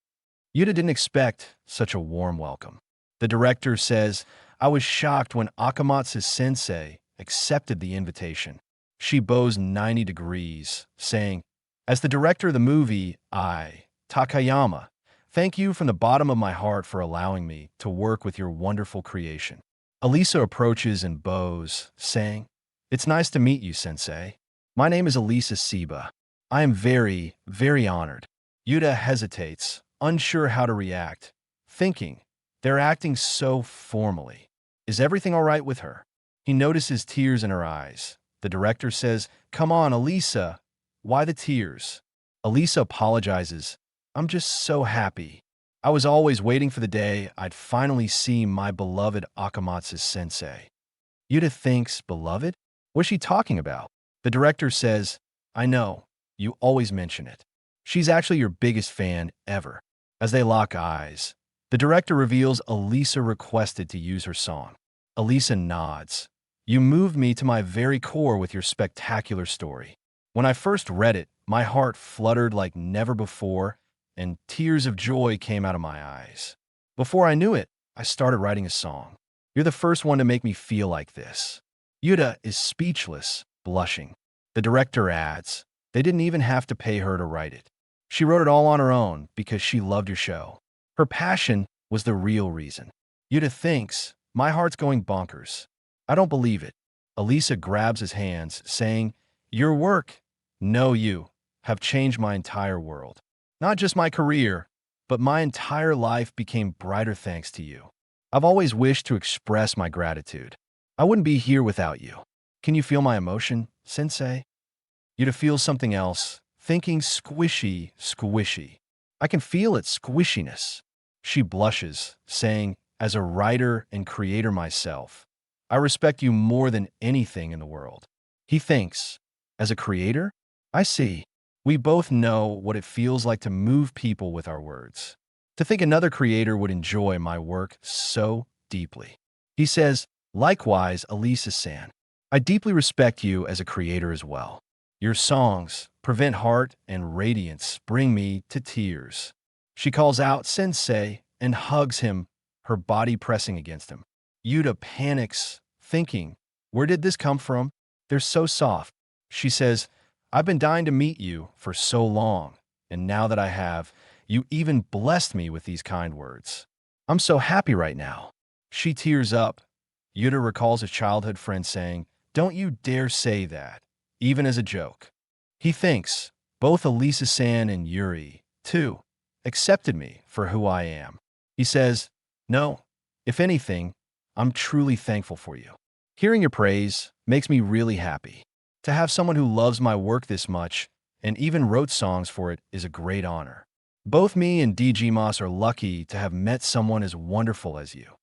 Yuta didn't expect such a warm welcome. The director says, "I was shocked when Akamatsu Sensei accepted the invitation." She bows 90 degrees, saying, "As the director of the movie, I, Takayama, thank you from the bottom of my heart for allowing me to work with your wonderful creation." Elisa approaches and bows, saying, "It's nice to meet you, Sensei. My name is Elisa Seba. I am very, very honored." Yuta hesitates, unsure how to react, thinking, they're acting so formally. Is everything all right with her? He notices tears in her eyes. The director says, "Come on, Elisa." Why the tears? Elisa apologizes. "I'm just so happy. I was always waiting for the day I'd finally see my beloved Akamatsu Sensei." Yuta thinks, beloved? What's she talking about? The director says, "I know, you always mention it. She's actually your biggest fan ever." As they lock eyes, the director reveals Elisa requested to use her song. Elisa nods. "You moved me to my very core with your spectacular story. When I first read it, my heart fluttered like never before, and tears of joy came out of my eyes. Before I knew it, I started writing a song. You're the first one to make me feel like this." Yuta is speechless, blushing. The director adds, "They didn't even have to pay her to write it. She wrote it all on her own because she loved your show. Her passion was the real reason." Yuta thinks, "My heart's going bonkers. I don't believe it." Elisa grabs his hands, saying, "Your work, you, have changed my entire world. Not just my career, but my entire life became brighter thanks to you. I've always wished to express my gratitude. I wouldn't be here without you." Can you feel my emotion, Sensei? Yuta feels something else, thinking squishy, squishy. I can feel its squishiness. She blushes, saying, "As a writer and creator myself, I respect you more than anything in the world." He thinks, "As a creator? I see. We both know what it feels like to move people with our words. To think another creator would enjoy my work so deeply." He says, "Likewise, Elisa-san, I deeply respect you as a creator as well. Your songs, Prevent Heart and Radiance, bring me to tears." She calls out Sensei and hugs him, her body pressing against him. Yuta panics, thinking, where did this come from? They're so soft. She says, "I've been dying to meet you for so long, and now that I have, you even blessed me with these kind words. I'm so happy right now." She tears up. Yuta recalls a childhood friend saying, "Don't you dare say that, even as a joke." He thinks, both Elisa-san and Yuri, too, accepted me for who I am. He says, "No, if anything, I'm truly thankful for you. Hearing your praise makes me really happy. To have someone who loves my work this much and even wrote songs for it is a great honor. Both me and DG Moss are lucky to have met someone as wonderful as you."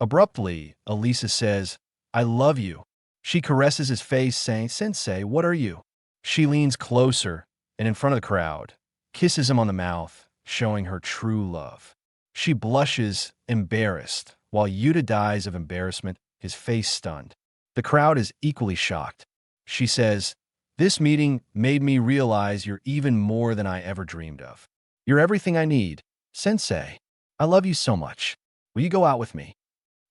Abruptly, Elisa says, "I love you." She caresses his face, saying, "Sensei, what are you?" She leans closer and in front of the crowd, kisses him on the mouth, showing her true love. She blushes, embarrassed, while Yuta dies of embarrassment, his face stunned. The crowd is equally shocked. She says, "This meeting made me realize you're even more than I ever dreamed of. You're everything I need. Sensei, I love you so much. Will you go out with me?"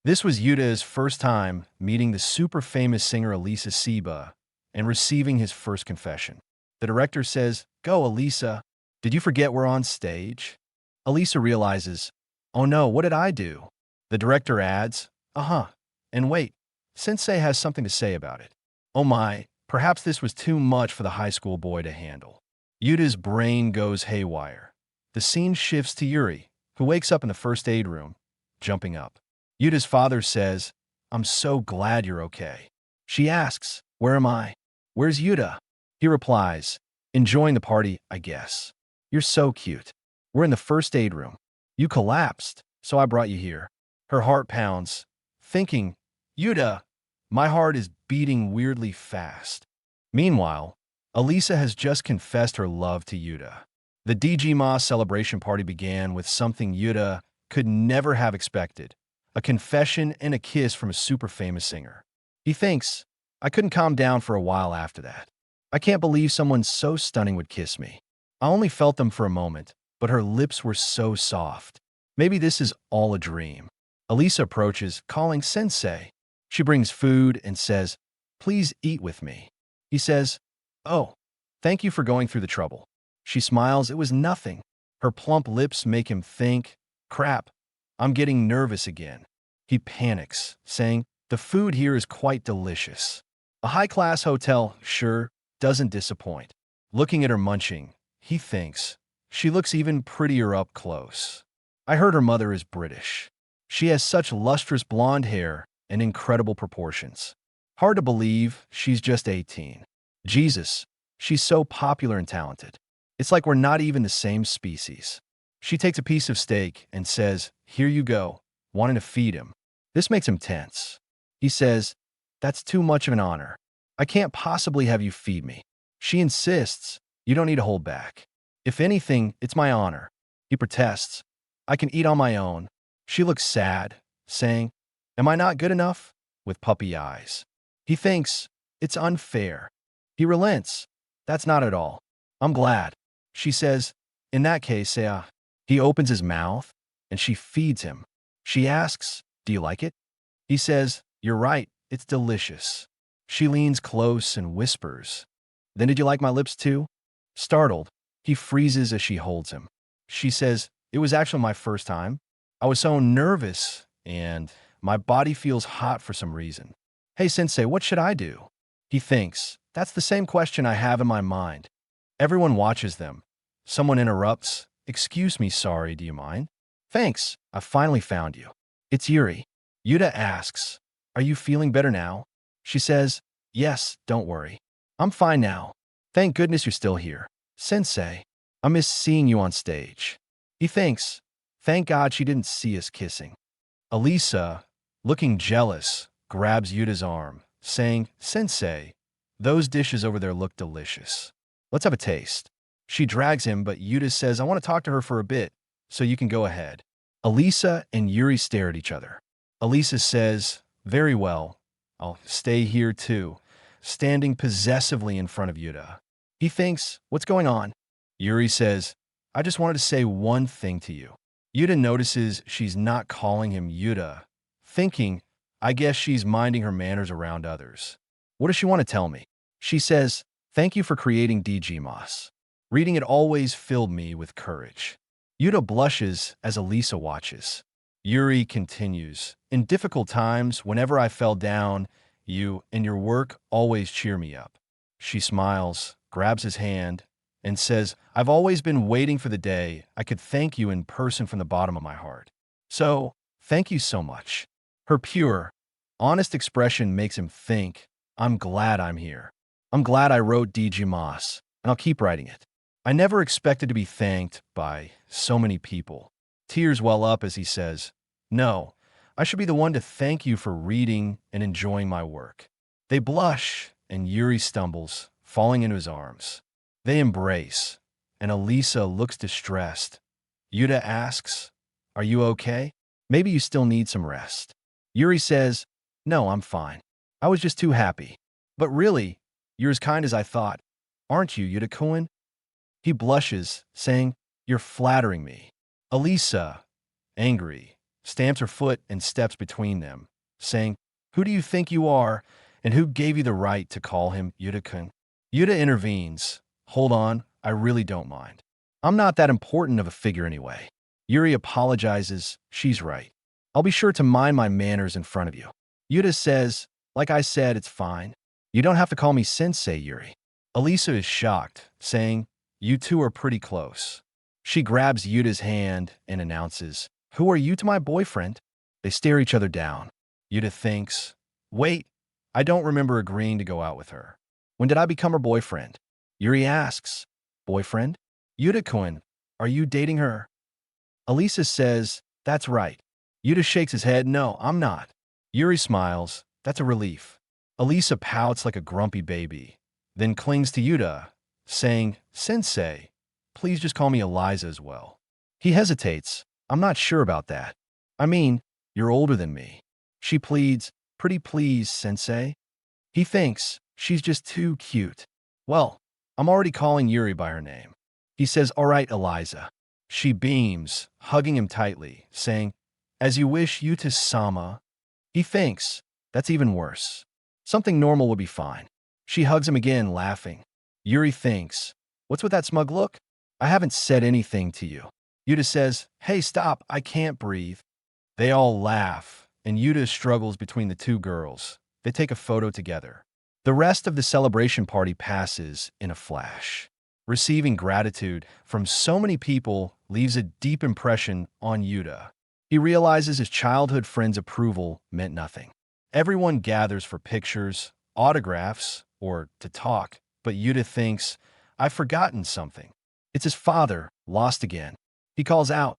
This was Yuta's first time meeting the super famous singer Elisa Seba and receiving his first confession. The director says, "Go, Elisa. Did you forget we're on stage?" Elisa realizes, "Oh no, what did I do?" The director adds, "Uh-huh. And wait, Sensei has something to say about it." Oh my, perhaps this was too much for the high school boy to handle. Yuta's brain goes haywire. The scene shifts to Yuri, who wakes up in the first aid room, jumping up. Yuta's father says, "I'm so glad you're okay." She asks, "Where am I? Where's Yuta?" He replies, "Enjoying the party, I guess. You're so cute. We're in the first aid room. You collapsed, so I brought you here." Her heart pounds, thinking, "Yuta, my heart is beating weirdly fast." Meanwhile, Elisa has just confessed her love to Yuta. The DGMA celebration party began with something Yuta could never have expected: a confession and a kiss from a super famous singer. He thinks, "I couldn't calm down for a while after that. I can't believe someone so stunning would kiss me. I only felt them for a moment, but her lips were so soft. Maybe this is all a dream." Elisa approaches, calling Sensei. She brings food and says, "Please eat with me." He says, "Oh, thank you for going through the trouble." She smiles. It was nothing. Her plump lips make him think, "Crap, I'm getting nervous again." He panics, saying, "The food here is quite delicious. A high-class hotel, sure, doesn't disappoint." Looking at her munching, he thinks, "She looks even prettier up close. I heard her mother is British. She has such lustrous blonde hair and incredible proportions. Hard to believe she's just 18. Jesus, she's so popular and talented. It's like we're not even the same species." She takes a piece of steak and says, "Here you go," wanting to feed him. This makes him tense. He says, "That's too much of an honor. I can't possibly have you feed me." She insists, "You don't need to hold back. If anything, it's my honor." He protests, "I can eat on my own." She looks sad, saying, "Am I not good enough?" with puppy eyes. He thinks, it's unfair. He relents. "That's not at all. I'm glad." She says, "In that case, He opens his mouth, and she feeds him. She asks, "Do you like it?" He says, "You're right, it's delicious." She leans close and whispers, "Then did you like my lips too?" Startled, he freezes as she holds him. She says, "It was actually my first time. I was so nervous, and my body feels hot for some reason." "Hey, Sensei, what should I do?" He thinks, "That's the same question I have in my mind." Everyone watches them. Someone interrupts, "Excuse me, sorry, do you mind?" "Thanks, I finally found you. It's Yuri." Yuta asks, "Are you feeling better now?" She says, "Yes, don't worry. I'm fine now. Thank goodness you're still here. Sensei, I miss seeing you on stage." He thinks, thank God she didn't see us kissing. Elisa, looking jealous, grabs Yuta's arm, saying, "Sensei, those dishes over there look delicious. Let's have a taste." She drags him, but Yuta says, "I want to talk to her for a bit, so you can go ahead." Elisa and Yuri stare at each other. Elisa says, "Very well, I'll stay here too," standing possessively in front of Yuta. He thinks, what's going on? Yuri says, "I just wanted to say one thing to you." Yuta notices she's not calling him Yuta, thinking, I guess she's minding her manners around others. What does she want to tell me? She says, "Thank you for creating DGMOS. Reading it always filled me with courage." Yuta blushes as Elisa watches. Yuri continues, "In difficult times, whenever I fell down, you and your work always cheer me up." She smiles, grabs his hand, and says, "I've always been waiting for the day I could thank you in person from the bottom of my heart. So, thank you so much." Her pure, honest expression makes him think, I'm glad I'm here. I'm glad I wrote DGMOS, and I'll keep writing it. I never expected to be thanked by so many people." Tears well up as he says, "No, I should be the one to thank you for reading and enjoying my work." They blush, and Yuri stumbles, falling into his arms. They embrace, and Elisa looks distressed. Yuta asks, "Are you okay? Maybe you still need some rest." Yuri says, "No, I'm fine. I was just too happy. But really, you're as kind as I thought. Aren't you, Yuta-kun? He blushes, saying, "You're flattering me." Elisa, angry, stamps her foot and steps between them, saying, "Who do you think you are, and who gave you the right to call him Yuta-kun?" Yuta intervenes, "Hold on, I really don't mind. I'm not that important of a figure anyway." Yuri apologizes, "She's right. I'll be sure to mind my manners in front of you." Yuta says, "Like I said, it's fine. You don't have to call me sensei, Yuri." Elisa is shocked, saying, "You two are pretty close." She grabs Yuta's hand and announces, "Who are you to my boyfriend?" They stare each other down. Yuta thinks, "Wait, I don't remember agreeing to go out with her. When did I become her boyfriend?" Yuri asks, "Boyfriend? Yuta-kun, are you dating her?" Elisa says, "That's right." Yuta shakes his head, "No, I'm not." Yuri smiles, "That's a relief." Elisa pouts like a grumpy baby, then clings to Yuta, saying, "Sensei, please just call me Eliza as well." He hesitates, "I'm not sure about that. I mean, you're older than me." She pleads, "Pretty please, Sensei." He thinks, she's just too cute. "Well, I'm already calling Yuri by her name." He says, "All right, Eliza." She beams, hugging him tightly, saying, "As you wish, Yuta-sama." He thinks, that's even worse. Something normal would be fine. She hugs him again, laughing. Yuri thinks, "What's with that smug look? I haven't said anything to you." Yuta says, "Hey, stop, I can't breathe." They all laugh, and Yuta struggles between the two girls. They take a photo together. The rest of the celebration party passes in a flash. Receiving gratitude from so many people leaves a deep impression on Yuta. He realizes his childhood friend's approval meant nothing. Everyone gathers for pictures, autographs, or to talk, but Yuta thinks, "I've forgotten something." It's his father, lost again. He calls out,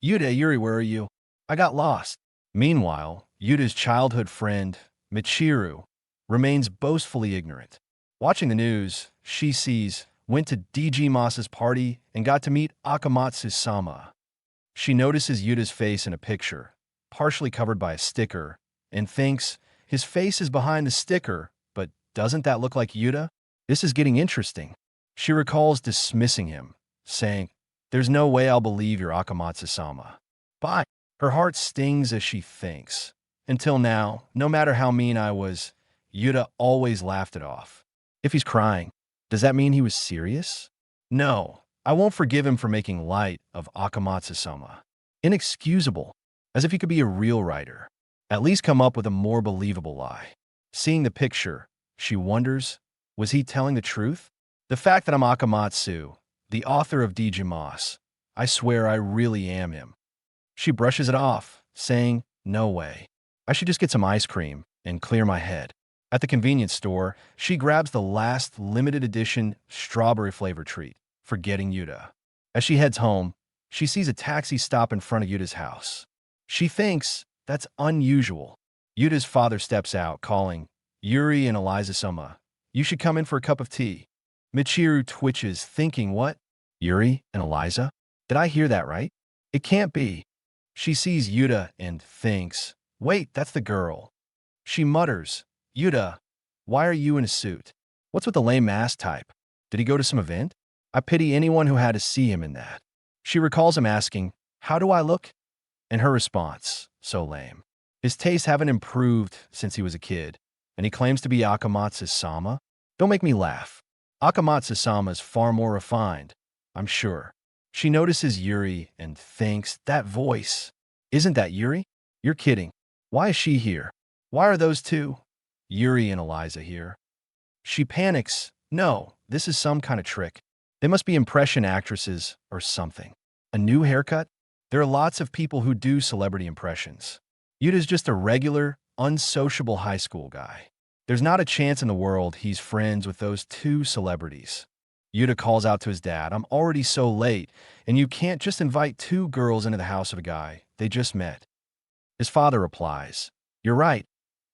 "Yuta, Yuri, where are you? I got lost." Meanwhile, Yuta's childhood friend, Michiru, remains boastfully ignorant. Watching the news, she sees, went to Digimasa's party and got to meet Akamatsu-sama. She notices Yuta's face in a picture, partially covered by a sticker, and thinks, his face is behind the sticker, but doesn't that look like Yuta? This is getting interesting. She recalls dismissing him, saying, "There's no way I'll believe you're Akamatsu-sama." But her heart stings as she thinks. Until now, no matter how mean I was, Yuta always laughed it off. If he's crying, does that mean he was serious? No, I won't forgive him for making light of Akamatsu-sama. Inexcusable, as if he could be a real writer. At least come up with a more believable lie. Seeing the picture, she wonders, was he telling the truth? The fact that I'm Akamatsu, the author of Digimas, I swear I really am him. She brushes it off, saying, "No way. I should just get some ice cream and clear my head." At the convenience store, she grabs the last limited edition strawberry flavor treat, forgetting Yuta. As she heads home, she sees a taxi stop in front of Yuta's house. She thinks that's unusual. Yuta's father steps out, calling, "Yuri and Eliza-sama, you should come in for a cup of tea." Michiru twitches, thinking, what? Yuri and Eliza? Did I hear that right? It can't be. She sees Yuta and thinks, wait, that's the girl. She mutters, "Yuta, why are you in a suit? What's with the lame mask type? Did he go to some event? I pity anyone who had to see him in that." She recalls him asking, "How do I look?" And her response, so lame. His tastes haven't improved since he was a kid, and he claims to be Akamatsu-sama? Don't make me laugh. Akamatsu-sama is far more refined, I'm sure. She notices Yuri and thinks, that voice. Isn't that Yuri? You're kidding. Why is she here? Why are those two, Yuri and Eliza, here? She panics. No, this is some kind of trick. They must be impression actresses or something. A new haircut? There are lots of people who do celebrity impressions. Yuta's just a regular, unsociable high school guy. There's not a chance in the world he's friends with those two celebrities. Yuta calls out to his dad, "I'm already so late, and you can't just invite two girls into the house of a guy they just met." His father replies, "You're right.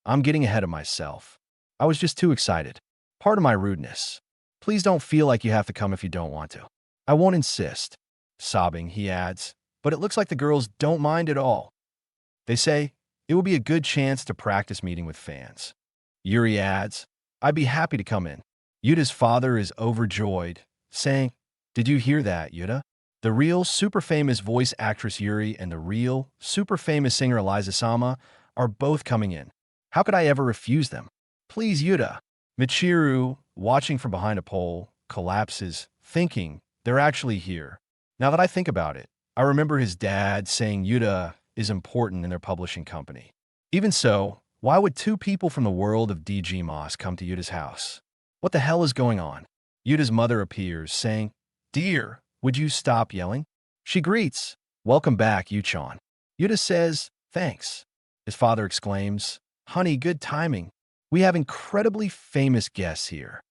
I'm getting ahead of myself. I was just too excited. Part of my rudeness. Please don't feel like you have to come if you don't want to. I won't insist." Sobbing, he adds, "But it looks like the girls don't mind at all. They say it will be a good chance to practice meeting with fans." Yuri adds, I'd be happy to come in. Yuta's father is overjoyed, saying, Did you hear that, Yuta? The real super famous voice actress Yuri and the real super famous singer Eliza Sama are both coming in. How could I ever refuse them? Please, Yuta. Michiru, watching from behind a pole, collapses, thinking they're actually here. Now that I think about it, I remember his dad saying Yuta is important in their publishing company. Even so, why would two people from the world of DG Moss come to Yuta's house? What the hell is going on? Yuta's mother appears, saying, Dear, would you stop yelling? She greets, Welcome back, Yuchan. Yuta says, Thanks. His father exclaims, Honey, good timing. We have incredibly famous guests here.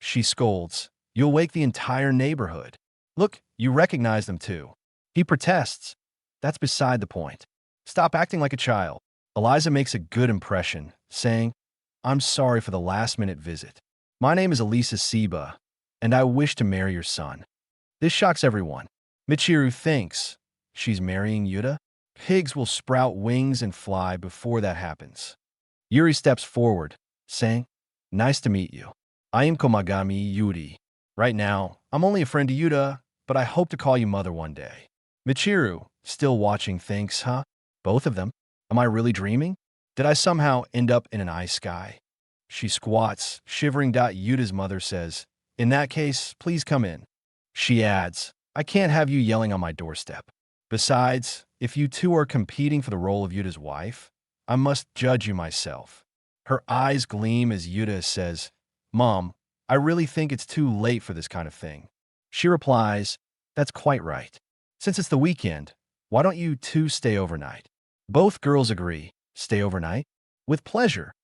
She scolds, You'll wake the entire neighborhood. Look, you recognize them too. He protests. That's beside the point. Stop acting like a child. Eliza makes a good impression, saying, I'm sorry for the last-minute visit. My name is Elisa Seba, and I wish to marry your son. This shocks everyone. Michiru thinks she's marrying Yuta. Pigs will sprout wings and fly before that happens. Yuri steps forward, saying, Nice to meet you. I am Komagami Yuri. Right now, I'm only a friend to Yuta, but I hope to call you mother one day. Michiru, still watching, thinks, Both of them? Am I really dreaming? Did I somehow end up in an ice sky? She squats, shivering. Yuta's mother says, In that case, please come in. She adds, I can't have you yelling on my doorstep. Besides, if you two are competing for the role of Yuta's wife, I must judge you myself. Her eyes gleam as Yuta says, Mom, I really think it's too late for this kind of thing. She replies, That's quite right. Since it's the weekend, why don't you two stay overnight? Both girls agree, stay overnight? With pleasure.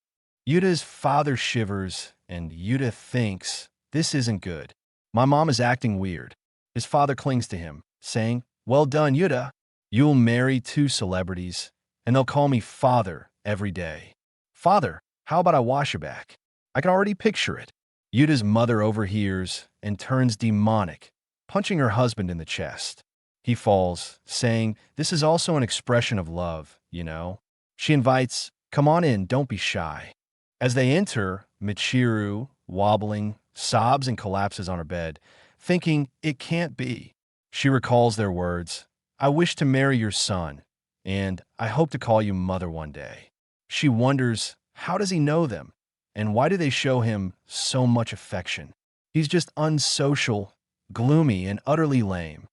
Yuta's father shivers, and Yuta thinks, this isn't good. My mom is acting weird. His father clings to him, saying, Well done, Yuta. You'll marry two celebrities, and they'll call me father every day. Father, how about I wash your back? I can already picture it. Yuta's mother overhears and turns demonic, punching her husband in the chest. He falls, saying, This is also an expression of love, you know. She invites, Come on in, don't be shy. As they enter, Michiru, wobbling, sobs and collapses on her bed, thinking it can't be. She recalls their words, I wish to marry your son, and I hope to call you mother one day. She wonders, how does he know them? And why do they show him so much affection? He's just unsocial, gloomy, and utterly lame.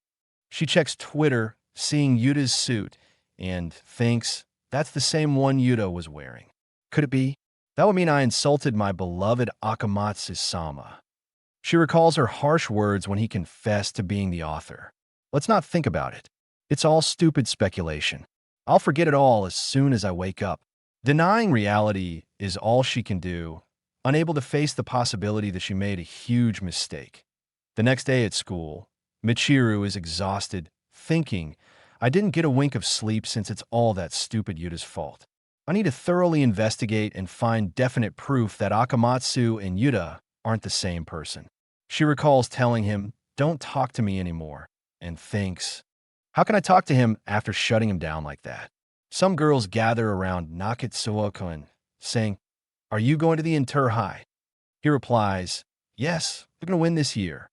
She checks Twitter, seeing Yuta's suit, and thinks, that's the same one Yuta was wearing. Could it be? That would mean I insulted my beloved Akamatsu-sama. She recalls her harsh words when he confessed to being the author. Let's not think about it. It's all stupid speculation. I'll forget it all as soon as I wake up. Denying reality is all she can do, unable to face the possibility that she made a huge mistake. The next day at school, Michiru is exhausted, thinking, I didn't get a wink of sleep since it's all that stupid Yuta's fault. I need to thoroughly investigate and find definite proof that Akamatsu and Yuta aren't the same person. She recalls telling him, don't talk to me anymore, and thinks, how can I talk to him after shutting him down like that? Some girls gather around Nakatsuo-kun, saying, are you going to the Inter-High? He replies, yes, we're going to win this year.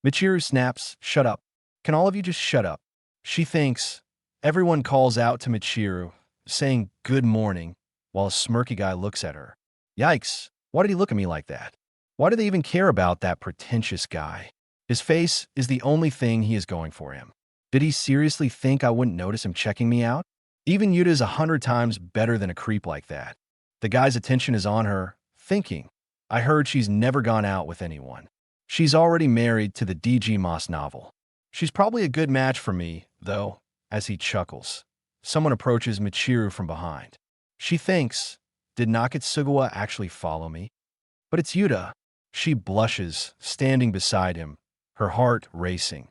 Michiru snaps, shut up. Can all of you just shut up? She thinks. Everyone calls out to Michiru, saying good morning, while a smirky guy looks at her. Yikes, why did he look at me like that? Why do they even care about that pretentious guy? His face is the only thing he is going for him. Did he seriously think I wouldn't notice him checking me out? Even Yuta is 100 times better than a creep like that. The guy's attention is on her, thinking, I heard she's never gone out with anyone. She's already married to the D.G. Moss novel. She's probably a good match for me, though, as he chuckles. Someone approaches Michiru from behind. She thinks, did Nakatsugawa actually follow me? But it's Yuta. She blushes, standing beside him, her heart racing.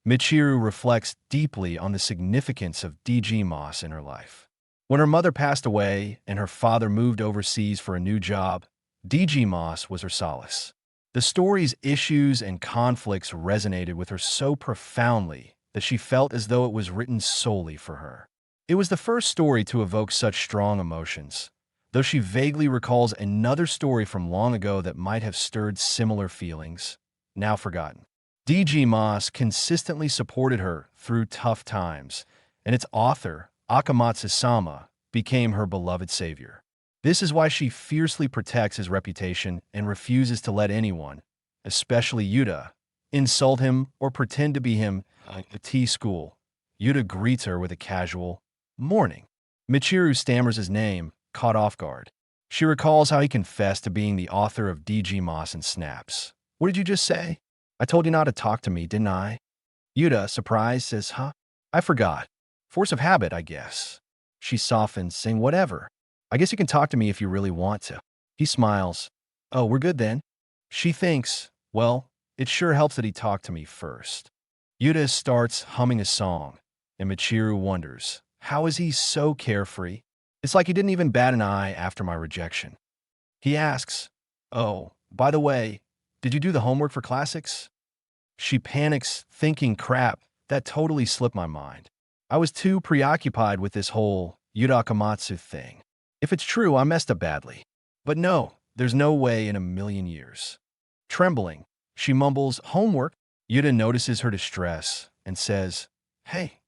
Michiru reflects deeply on the significance of D.G. Moss in her life. When her mother passed away and her father moved overseas for a new job, D.G. Moss was her solace. The story's issues and conflicts resonated with her so profoundly that she felt as though it was written solely for her. It was the first story to evoke such strong emotions, though she vaguely recalls another story from long ago that might have stirred similar feelings, now forgotten. D.G. Moss consistently supported her through tough times, and its author, Akamatsu-sama, became her beloved savior. This is why she fiercely protects his reputation and refuses to let anyone, especially Yuta, insult him or pretend to be him at tea school. Yuta greets her with a casual, "Morning." Michiru stammers his name, caught off guard. She recalls how he confessed to being the author of D.G. Moss and snaps. "What did you just say? I told you not to talk to me, didn't I?" Yuta, surprised, says, "Huh? I forgot. Force of habit, I guess." She softens, saying, "Whatever. I guess you can talk to me if you really want to." He smiles. "Oh, we're good then." She thinks, well, it sure helps that he talked to me first. Yuta starts humming a song, and Michiru wonders, how is he so carefree? It's like he didn't even bat an eye after my rejection. He asks, "Oh, by the way, did you do the homework for classics?" She panics, thinking, crap, that totally slipped my mind. I was too preoccupied with this whole Yurakamatsu thing. If it's true, I messed up badly. But no, there's no way in a million years. Trembling, she mumbles, "Homework?" Yuta notices her distress and says, "Hey,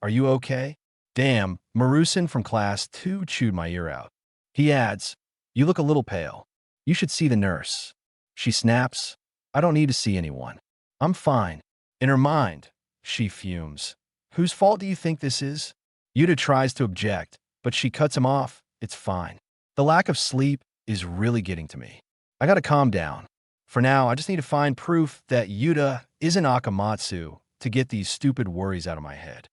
are you okay?" Damn, Marusan from class 2 chewed my ear out. He adds, "You look a little pale. You should see the nurse." She snaps, "I don't need to see anyone. I'm fine." In her mind, she fumes. "Whose fault do you think this is?" Yuta tries to object, but she cuts him off. "It's fine. The lack of sleep is really getting to me. I gotta calm down. For now, I just need to find proof that Yuta isn't Akamatsu to get these stupid worries out of my head."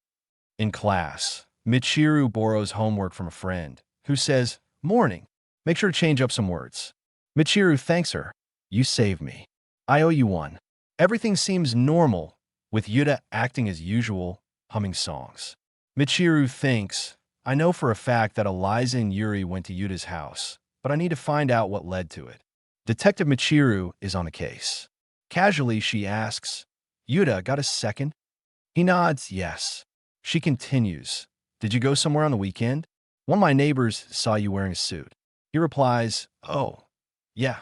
In class, Michiru borrows homework from a friend, who says, "Morning. Make sure to change up some words." Michiru thanks her. "You saved me. I owe you one." Everything seems normal, with Yuta acting as usual, humming songs. Michiru thinks, "I know for a fact that Eliza and Yuri went to Yuta's house, but I need to find out what led to it." Detective Michiru is on the case. Casually, she asks, "Yuta, got a second?" He nods, yes. She continues, "Did you go somewhere on the weekend? One of my neighbors saw you wearing a suit." He replies, "Oh, yeah.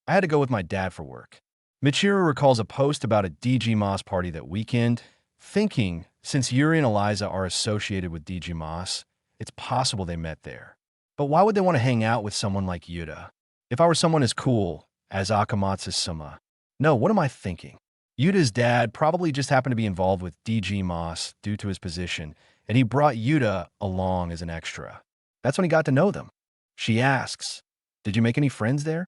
I had to go with my dad for work." Michiru recalls a post about a DG Moss party that weekend, thinking, since Yuri and Eliza are associated with DG Moss, it's possible they met there. But why would they want to hang out with someone like Yuta? If I were someone as cool as Akamatsu-sama. No, what am I thinking? Yuta's dad probably just happened to be involved with DG Moss due to his position, and he brought Yuta along as an extra. That's when he got to know them. She asks, "Did you make any friends there?"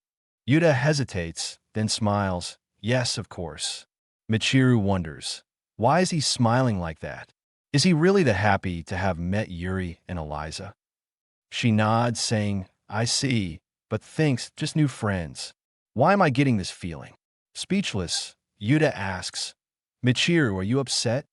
Yuta hesitates, then smiles. "Yes, of course." Michiru wonders, why is he smiling like that? Is he really that happy to have met Yuri and Eliza? She nods, saying, "I see," but thinks, just new friends. Why am I getting this feeling? Speechless, Yuta asks, "Michiru, are you upset?"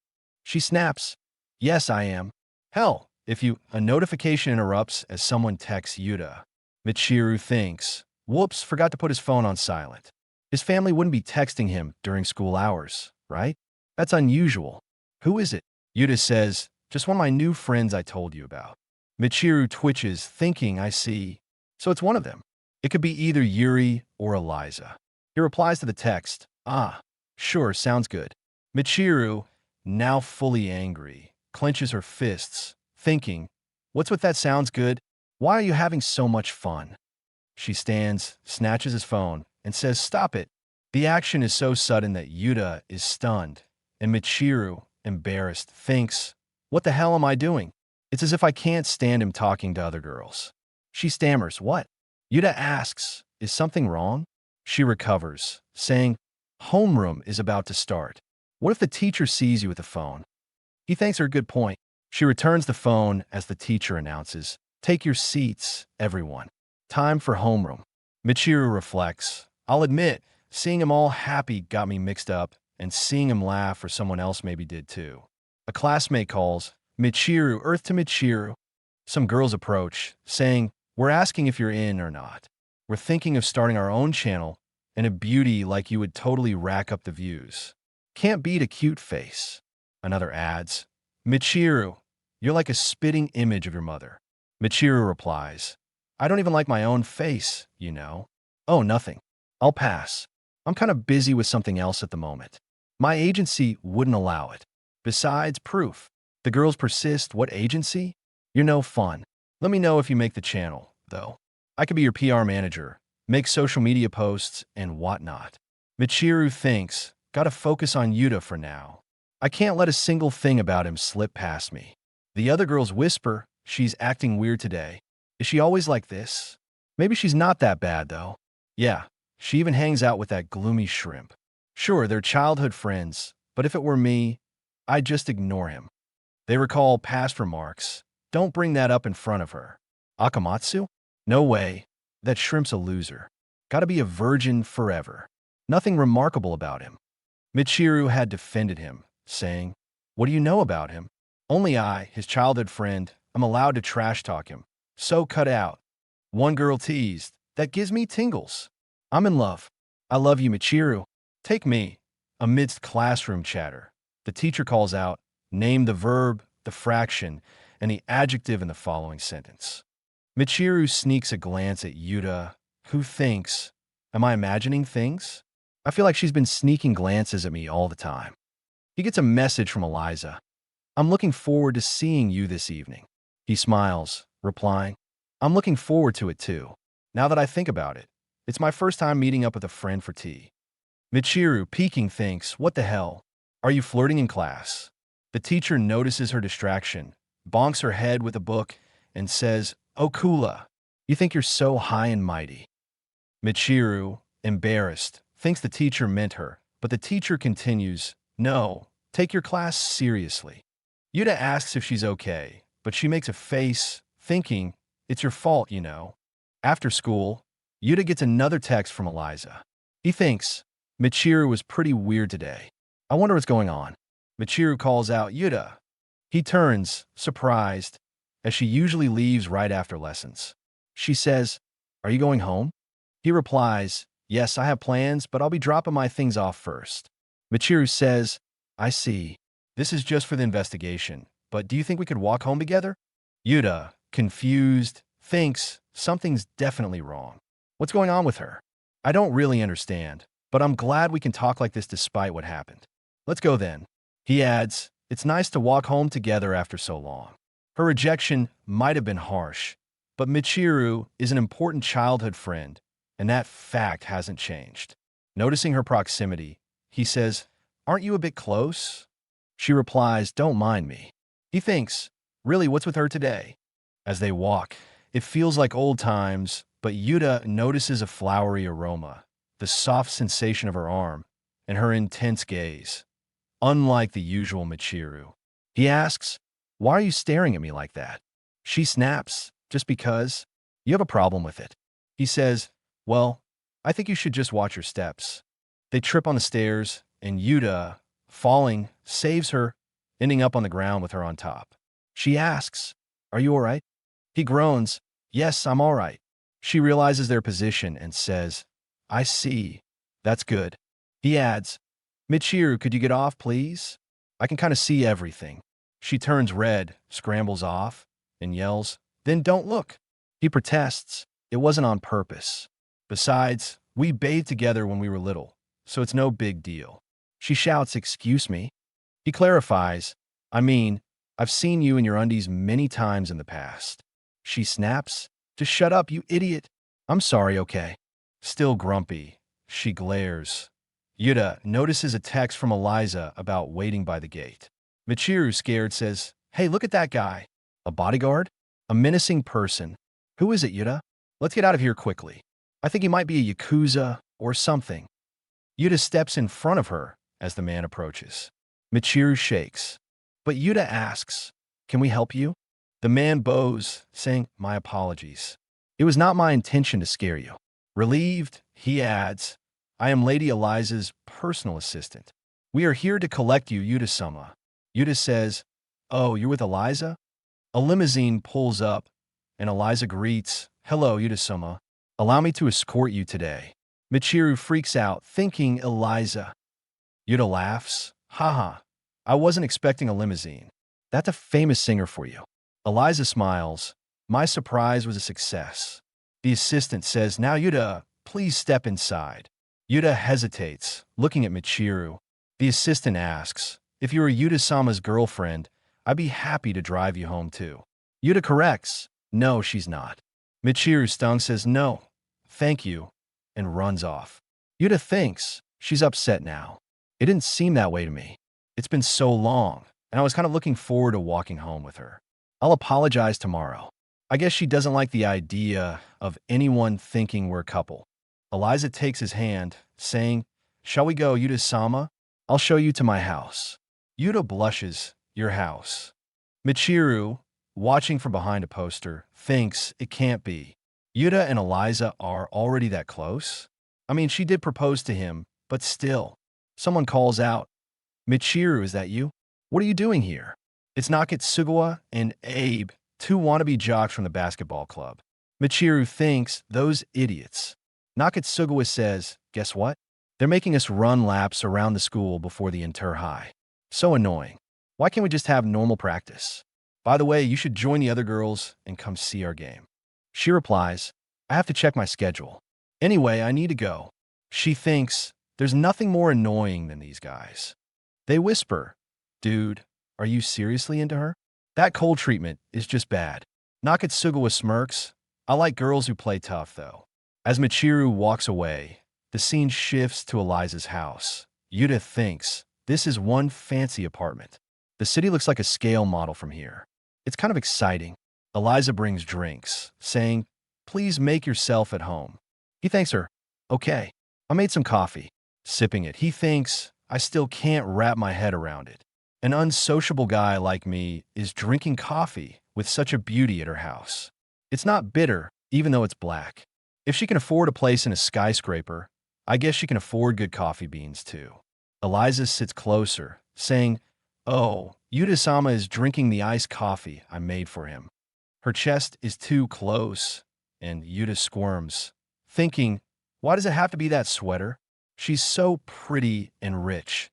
She snaps, "Yes, I am." Hell, if you... A notification interrupts as someone texts Yuta. Michiru thinks, whoops, forgot to put his phone on silent. His family wouldn't be texting him during school hours, right? That's unusual. Who is it? Yuta says, "Just one of my new friends I told you about." Michiru twitches, thinking, "I see. So it's one of them. It could be either Yuri or Eliza." He replies to the text, "Ah, sure, sounds good." Michiru, now fully angry, clenches her fists, thinking, "What's with that sounds good? Why are you having so much fun?" She stands, snatches his phone, and says, "Stop it." The action is so sudden that Yuta is stunned, and Michiru, embarrassed, thinks, "What the hell am I doing?" It's as if I can't stand him talking to other girls. She stammers, "What?" Yuta asks, "Is something wrong?" She recovers, saying, "Homeroom is about to start. What if the teacher sees you with the phone?" He thanks her a good point. She returns the phone as the teacher announces, "Take your seats, everyone. Time for homeroom." Michiru reflects, "I'll admit, seeing him all happy got me mixed up, and seeing him laugh for someone else maybe did too." A classmate calls, "Michiru, Earth to Michiru." Some girls approach, saying, "We're asking if you're in or not. We're thinking of starting our own channel, and a beauty like you would totally rack up the views. Can't beat a cute face." Another adds, "Michiru, you're like a spitting image of your mother." Michiru replies, I don't even like my own face, you know. Oh, nothing. I'll pass. I'm kind of busy with something else at the moment. My agency wouldn't allow it. Besides, proof. The girls persist. What agency? You're no fun. Let me know if you make the channel, though. I could be your PR manager, make social media posts, and whatnot. Michiru thinks, gotta focus on Yuta for now. I can't let a single thing about him slip past me. The other girls whisper, she's acting weird today. Is she always like this? Maybe she's not that bad, though. Yeah, she even hangs out with that gloomy shrimp. Sure, they're childhood friends, but if it were me, I'd just ignore him. They recall past remarks. Don't bring that up in front of her. Akamatsu? No way. That shrimp's a loser. Gotta be a virgin forever. Nothing remarkable about him. Michiru had defended him, saying, what do you know about him? Only I, his childhood friend, am allowed to trash talk him. So cut out. One girl teased, that gives me tingles. I'm in love. I love you, Michiru. Take me. Amidst classroom chatter, the teacher calls out, name the verb, the fraction, and the adjective in the following sentence. Michiru sneaks a glance at Yuta, who thinks, am I imagining things? I feel like she's been sneaking glances at me all the time. He gets a message from Eliza. I'm looking forward to seeing you this evening. He smiles, replying, I'm looking forward to it too. Now that I think about it, it's my first time meeting up with a friend for tea. Michiru, peeking, thinks, what the hell? Are you flirting in class? The teacher notices her distraction, bonks her head with a book, and says, oh, Kula, you think you're so high and mighty. Michiru, embarrassed, thinks the teacher meant her, but the teacher continues, no, take your class seriously. Yuta asks if she's okay, but she makes a face, thinking, it's your fault, you know. After school, Yuta gets another text from Eliza. He thinks, Michiru was pretty weird today. I wonder what's going on. Michiru calls out Yuta. He turns, surprised, as she usually leaves right after lessons. She says, are you going home? He replies, yes, I have plans, but I'll be dropping my things off first. Michiru says, I see. This is just for the investigation, but do you think we could walk home together? Yuta, confused, thinks something's definitely wrong. What's going on with her? I don't really understand, but I'm glad we can talk like this despite what happened. Let's go then. He adds, it's nice to walk home together after so long. Her rejection might have been harsh, but Michiru is an important childhood friend, and that fact hasn't changed. Noticing her proximity, he says, aren't you a bit close? She replies, don't mind me. He thinks, really, what's with her today? As they walk, it feels like old times, but Yuta notices a flowery aroma, the soft sensation of her arm, and her intense gaze. Unlike the usual Michiru, he asks, why are you staring at me like that? She snaps, just because. You have a problem with it. He says, well, I think you should just watch your steps. They trip on the stairs, and Yuta, falling, saves her, ending up on the ground with her on top. She asks, are you all right? He groans, yes, I'm all right. She realizes their position and says, I see. That's good. He adds, Michiru, could you get off, please? I can kind of see everything. She turns red, scrambles off, and yells, then don't look. He protests, it wasn't on purpose. Besides, we bathed together when we were little, so it's no big deal. She shouts, excuse me? He clarifies, I mean, I've seen you in your undies many times in the past. She snaps, just shut up, you idiot. I'm sorry, okay. Still grumpy, she glares. Yuta notices a text from Eliza about waiting by the gate. Michiru, scared, says, hey, look at that guy. A bodyguard? A menacing person. Who is it, Yuta? Let's get out of here quickly. I think he might be a Yakuza or something. Yuta steps in front of her as the man approaches. Michiru shakes. But Yuta asks, can we help you? The man bows, saying, my apologies. It was not my intention to scare you. Relieved, he adds, I am Lady Eliza's personal assistant. We are here to collect you, Yuta-sama. Yuta says, oh, you're with Eliza? A limousine pulls up, and Eliza greets, hello, Yuta-sama. Allow me to escort you today. Michiru freaks out, thinking Eliza. Yuta laughs, haha, I wasn't expecting a limousine. That's a famous singer for you. Eliza smiles, my surprise was a success. The assistant says, "Now Yuta, please step inside." Yuta hesitates, looking at Michiru. The assistant asks, "If you were Yuta-sama's girlfriend, I'd be happy to drive you home too." Yuta corrects, "No, she's not." Michiru, stung, says, "No, thank you," and runs off. Yuta thinks she's upset now. It didn't seem that way to me. It's been so long, and I was kind of looking forward to walking home with her. I'll apologize tomorrow. I guess she doesn't like the idea of anyone thinking we're a couple. Eliza takes his hand, saying, "Shall we go, Yuta-sama? I'll show you to my house." Yuta blushes, "Your house." Michiru, watching from behind a poster, thinks it can't be. Yuta and Eliza are already that close? I mean, she did propose to him, but still. Someone calls out, "Michiru, is that you? What are you doing here?" It's Nakatsugawa and Abe, two wannabe jocks from the basketball club. Michiru thinks, "Those idiots." Nakatsugawa says, "Guess what? They're making us run laps around the school before the inter-high. So annoying. Why can't we just have normal practice? By the way, you should join the other girls and come see our game." She replies, "I have to check my schedule. Anyway, I need to go." She thinks, there's nothing more annoying than these guys. They whisper, "Dude, are you seriously into her? That cold treatment is just bad." Nakatsugawa smirks, "I like girls who play tough, though." As Michiru walks away, the scene shifts to Eliza's house. Yuta thinks, this is one fancy apartment. The city looks like a scale model from here. It's kind of exciting. Eliza brings drinks, saying, "Please make yourself at home." He thanks her. "Okay, I made some coffee." Sipping it, he thinks, I still can't wrap my head around it. An unsociable guy like me is drinking coffee with such a beauty at her house. It's not bitter, even though it's black. If she can afford a place in a skyscraper, I guess she can afford good coffee beans too. Eliza sits closer, saying, "Oh, Yuta-sama is drinking the iced coffee I made for him." Her chest is too close, and Yuta squirms, thinking, why does it have to be that sweater? She's so pretty and rich.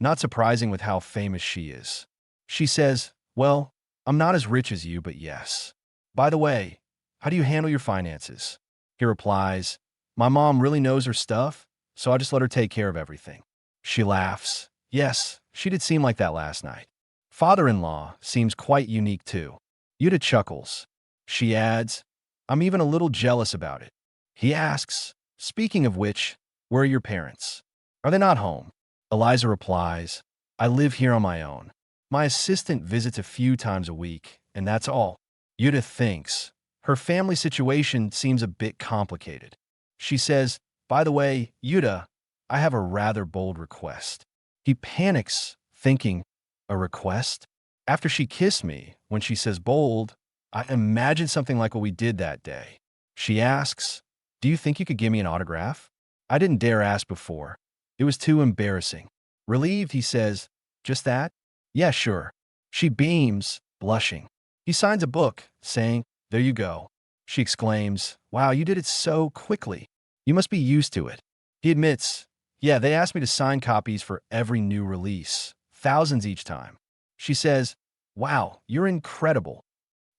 Not surprising with how famous she is. She says, "Well, I'm not as rich as you, but yes. By the way, how do you handle your finances?" He replies, "My mom really knows her stuff, so I just let her take care of everything." She laughs. Yes, she did seem like that last night. Father-in-law seems quite unique too. Yuta chuckles. She adds, "I'm even a little jealous about it." He asks, "Speaking of which, where are your parents? Are they not home?" Eliza replies, "I live here on my own. My assistant visits a few times a week, and that's all." Yuta thinks, her family situation seems a bit complicated. She says, "By the way, Yuta, I have a rather bold request." He panics, thinking, a request? After she kissed me, when she says bold, I imagine something like what we did that day. She asks, "Do you think you could give me an autograph?" I didn't dare ask before. It was too embarrassing. Relieved, he says, "Just that?" "Yeah, sure." She beams, blushing. He signs a book, saying, "There you go." She exclaims, "Wow, you did it so quickly. You must be used to it." He admits, "Yeah, they asked me to sign copies for every new release, thousands each time." She says, "Wow, you're incredible."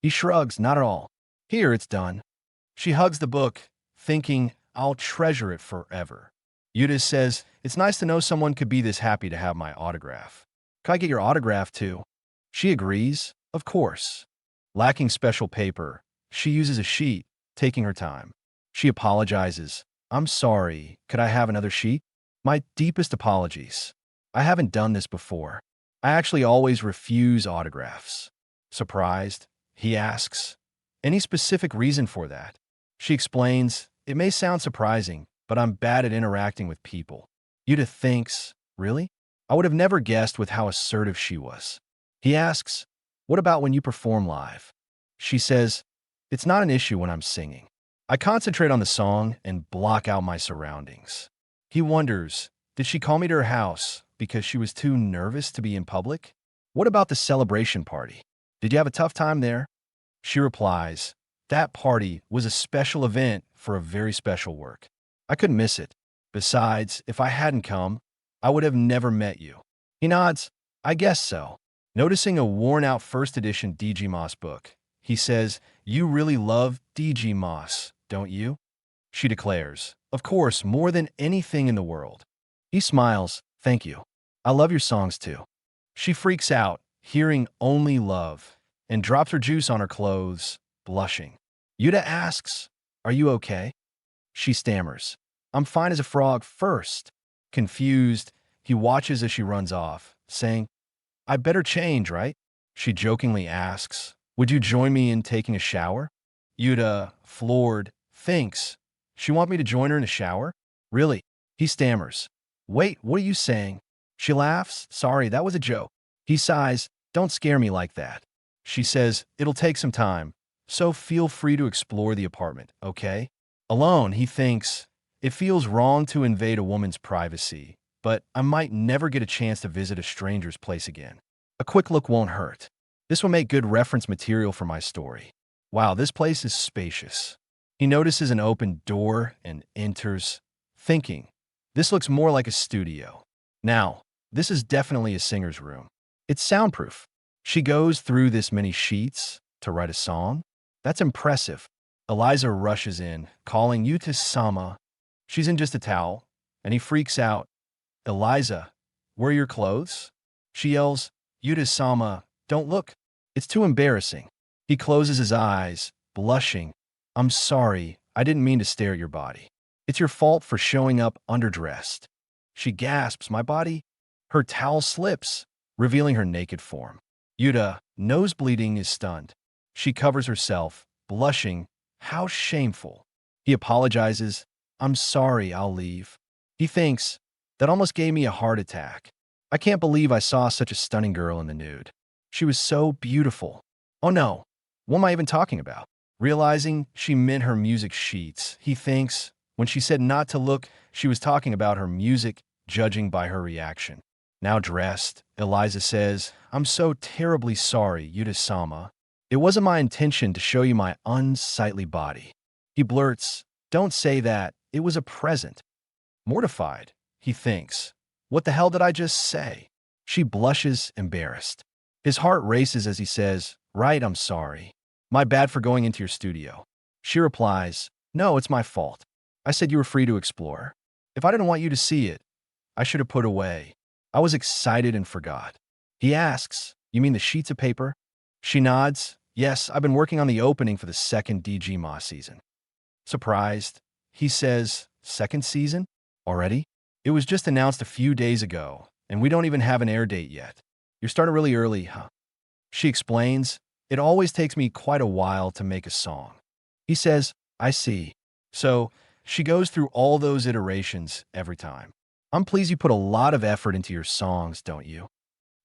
He shrugs, "Not at all. Here, it's done." She hugs the book, thinking, I'll treasure it forever. Yuta says, "It's nice to know someone could be this happy to have my autograph. Can I get your autograph too?" She agrees, of course. Lacking special paper, she uses a sheet, taking her time. She apologizes. "I'm sorry, could I have another sheet? My deepest apologies. I haven't done this before. I actually always refuse autographs." Surprised, he asks, "Any specific reason for that?" She explains, "It may sound surprising, but I'm bad at interacting with people." Yuta thinks, really? I would have never guessed with how assertive she was. He asks, "What about when you perform live?" She says, "It's not an issue when I'm singing. I concentrate on the song and block out my surroundings." He wonders, did she call me to her house because she was too nervous to be in public? What about the celebration party? Did you have a tough time there? She replies, "That party was a special event for a very special work. I couldn't miss it. Besides, if I hadn't come, I would have never met you." He nods, "I guess so." Noticing a worn-out first edition DG Moss book, he says, "You really love DG Moss, don't you? She declares, of course, more than anything in the world. He smiles, thank you. I love your songs too. She freaks out, hearing only love, and drops her juice on her clothes, blushing. Yuta asks, are you okay? She stammers, I'm fine as a frog first. Confused, he watches as she runs off, saying, I better change, right? She jokingly asks, would you join me in taking a shower? Yuta, floored, thinks, she want me to join her in a shower? Really? He stammers, wait, what are you saying? She laughs, sorry, that was a joke. He sighs, don't scare me like that. She says, it'll take some time, so feel free to explore the apartment, okay? Alone, he thinks, it feels wrong to invade a woman's privacy, but I might never get a chance to visit a stranger's place again. A quick look won't hurt. This will make good reference material for my story. Wow, this place is spacious. He notices an open door and enters, thinking, this looks more like a studio. Now, this is definitely a singer's room. It's soundproof. She goes through this many sheets to write a song? That's impressive. Eliza rushes in, calling Yuta-sama. She's in just a towel, and he freaks out. Eliza, where are your clothes? She yells, Yuta-sama, don't look. It's too embarrassing. He closes his eyes, blushing. I'm sorry, I didn't mean to stare at your body. It's your fault for showing up underdressed. She gasps, my body? Her towel slips, revealing her naked form. Yuta, nose bleeding, is stunned. She covers herself, blushing. How shameful. He apologizes. I'm sorry, I'll leave. He thinks, that almost gave me a heart attack. I can't believe I saw such a stunning girl in the nude. She was so beautiful. Oh no, what am I even talking about? Realizing she meant her music sheets, he thinks, when she said not to look, she was talking about her music, judging by her reaction. Now dressed, Eliza says, I'm so terribly sorry, Yuta-sama. It wasn't my intention to show you my unsightly body. He blurts, don't say that, it was a present. Mortified, he thinks, what the hell did I just say? She blushes, embarrassed. His heart races as he says, right, I'm sorry. My bad for going into your studio. She replies, no, it's my fault. I said you were free to explore. If I didn't want you to see it, I should have put away. I was excited and forgot. He asks, you mean the sheets of paper? She nods, yes, I've been working on the opening for the second Digimon season. Surprised, he says, second season? Already? It was just announced a few days ago, and we don't even have an air date yet. You're starting really early, huh? She explains, it always takes me quite a while to make a song. He says, I see. So, she goes through all those iterations every time. I'm pleased you put a lot of effort into your songs, don't you?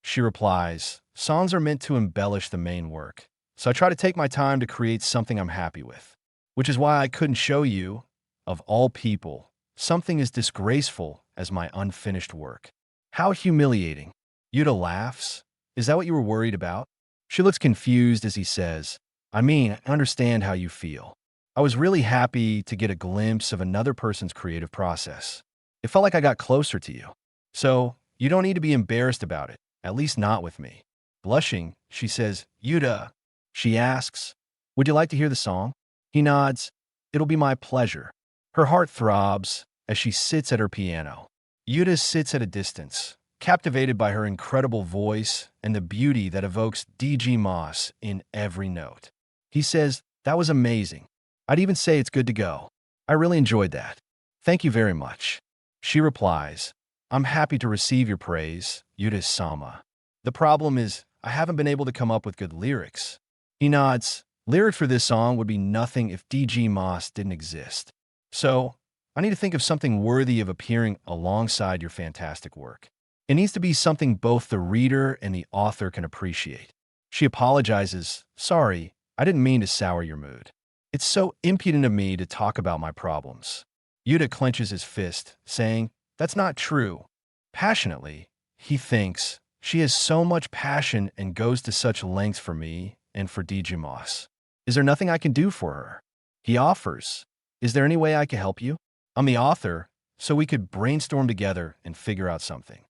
She replies, songs are meant to embellish the main work, so I try to take my time to create something I'm happy with. Which is why I couldn't show you, of all people, something as disgraceful as my unfinished work. How humiliating. Yuta laughs. Is that what you were worried about? She looks confused as he says, I mean, I understand how you feel. I was really happy to get a glimpse of another person's creative process. It felt like I got closer to you. So, you don't need to be embarrassed about it, at least not with me. Blushing, she says, Yuta. She asks, would you like to hear the song? He nods. It'll be my pleasure. Her heart throbs as she sits at her piano. Yuta sits at a distance, captivated by her incredible voice and the beauty that evokes Digimon in every note. He says, that was amazing. I'd even say it's good to go. I really enjoyed that. Thank you very much. She replies, I'm happy to receive your praise, Yuta-sama. The problem is, I haven't been able to come up with good lyrics. He nods. Lyrics for this song would be nothing if Digimon didn't exist. So, I need to think of something worthy of appearing alongside your fantastic work. It needs to be something both the reader and the author can appreciate. She apologizes, sorry, I didn't mean to sour your mood. It's so impudent of me to talk about my problems. Yuta clenches his fist, saying, that's not true. Passionately, he thinks, she has so much passion and goes to such lengths for me and for Digimon. Is there nothing I can do for her? He offers, is there any way I can help you? I'm the author, so we could brainstorm together and figure out something.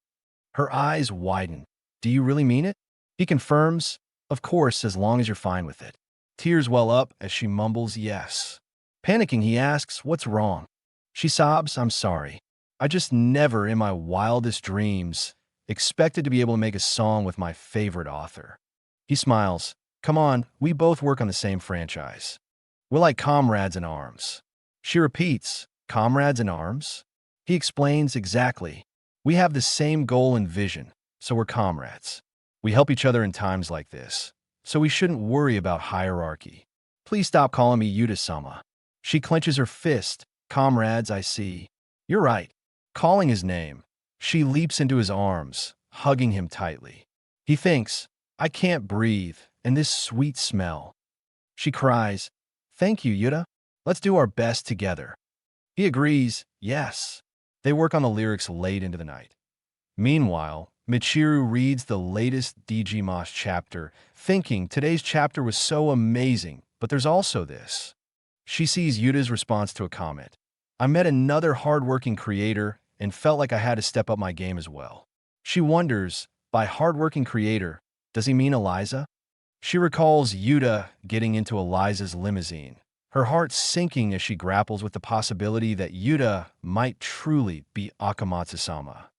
Her eyes widen. Do you really mean it? He confirms, of course, as long as you're fine with it. Tears well up as she mumbles yes. Panicking, he asks, "What's wrong?" She sobs, "I'm sorry. I just never in my wildest dreams expected to be able to make a song with my favorite author." He smiles. "Come on, we both work on the same franchise. We're like comrades in arms." She repeats, "Comrades in arms?" He explains, "Exactly. We have the same goal and vision, so we're comrades. We help each other in times like this, so we shouldn't worry about hierarchy. Please stop calling me Yuta-sama." She clenches her fist. "Comrades, I see. You're right." Calling his name, she leaps into his arms, hugging him tightly. He thinks, "I can't breathe, and this sweet smell." She cries, "Thank you, Yuta. Let's do our best together." He agrees, "Yes." They work on the lyrics late into the night. Meanwhile, Michiru reads the latest Digimon chapter, thinking today's chapter was so amazing, but there's also this. She sees Yuta's response to a comment. "I met another hardworking creator and felt like I had to step up my game as well." She wonders, by hardworking creator, does he mean Eliza? She recalls Yuta getting into Eliza's limousine, her heart sinking as she grapples with the possibility that Yuta might truly be Akamatsu-sama.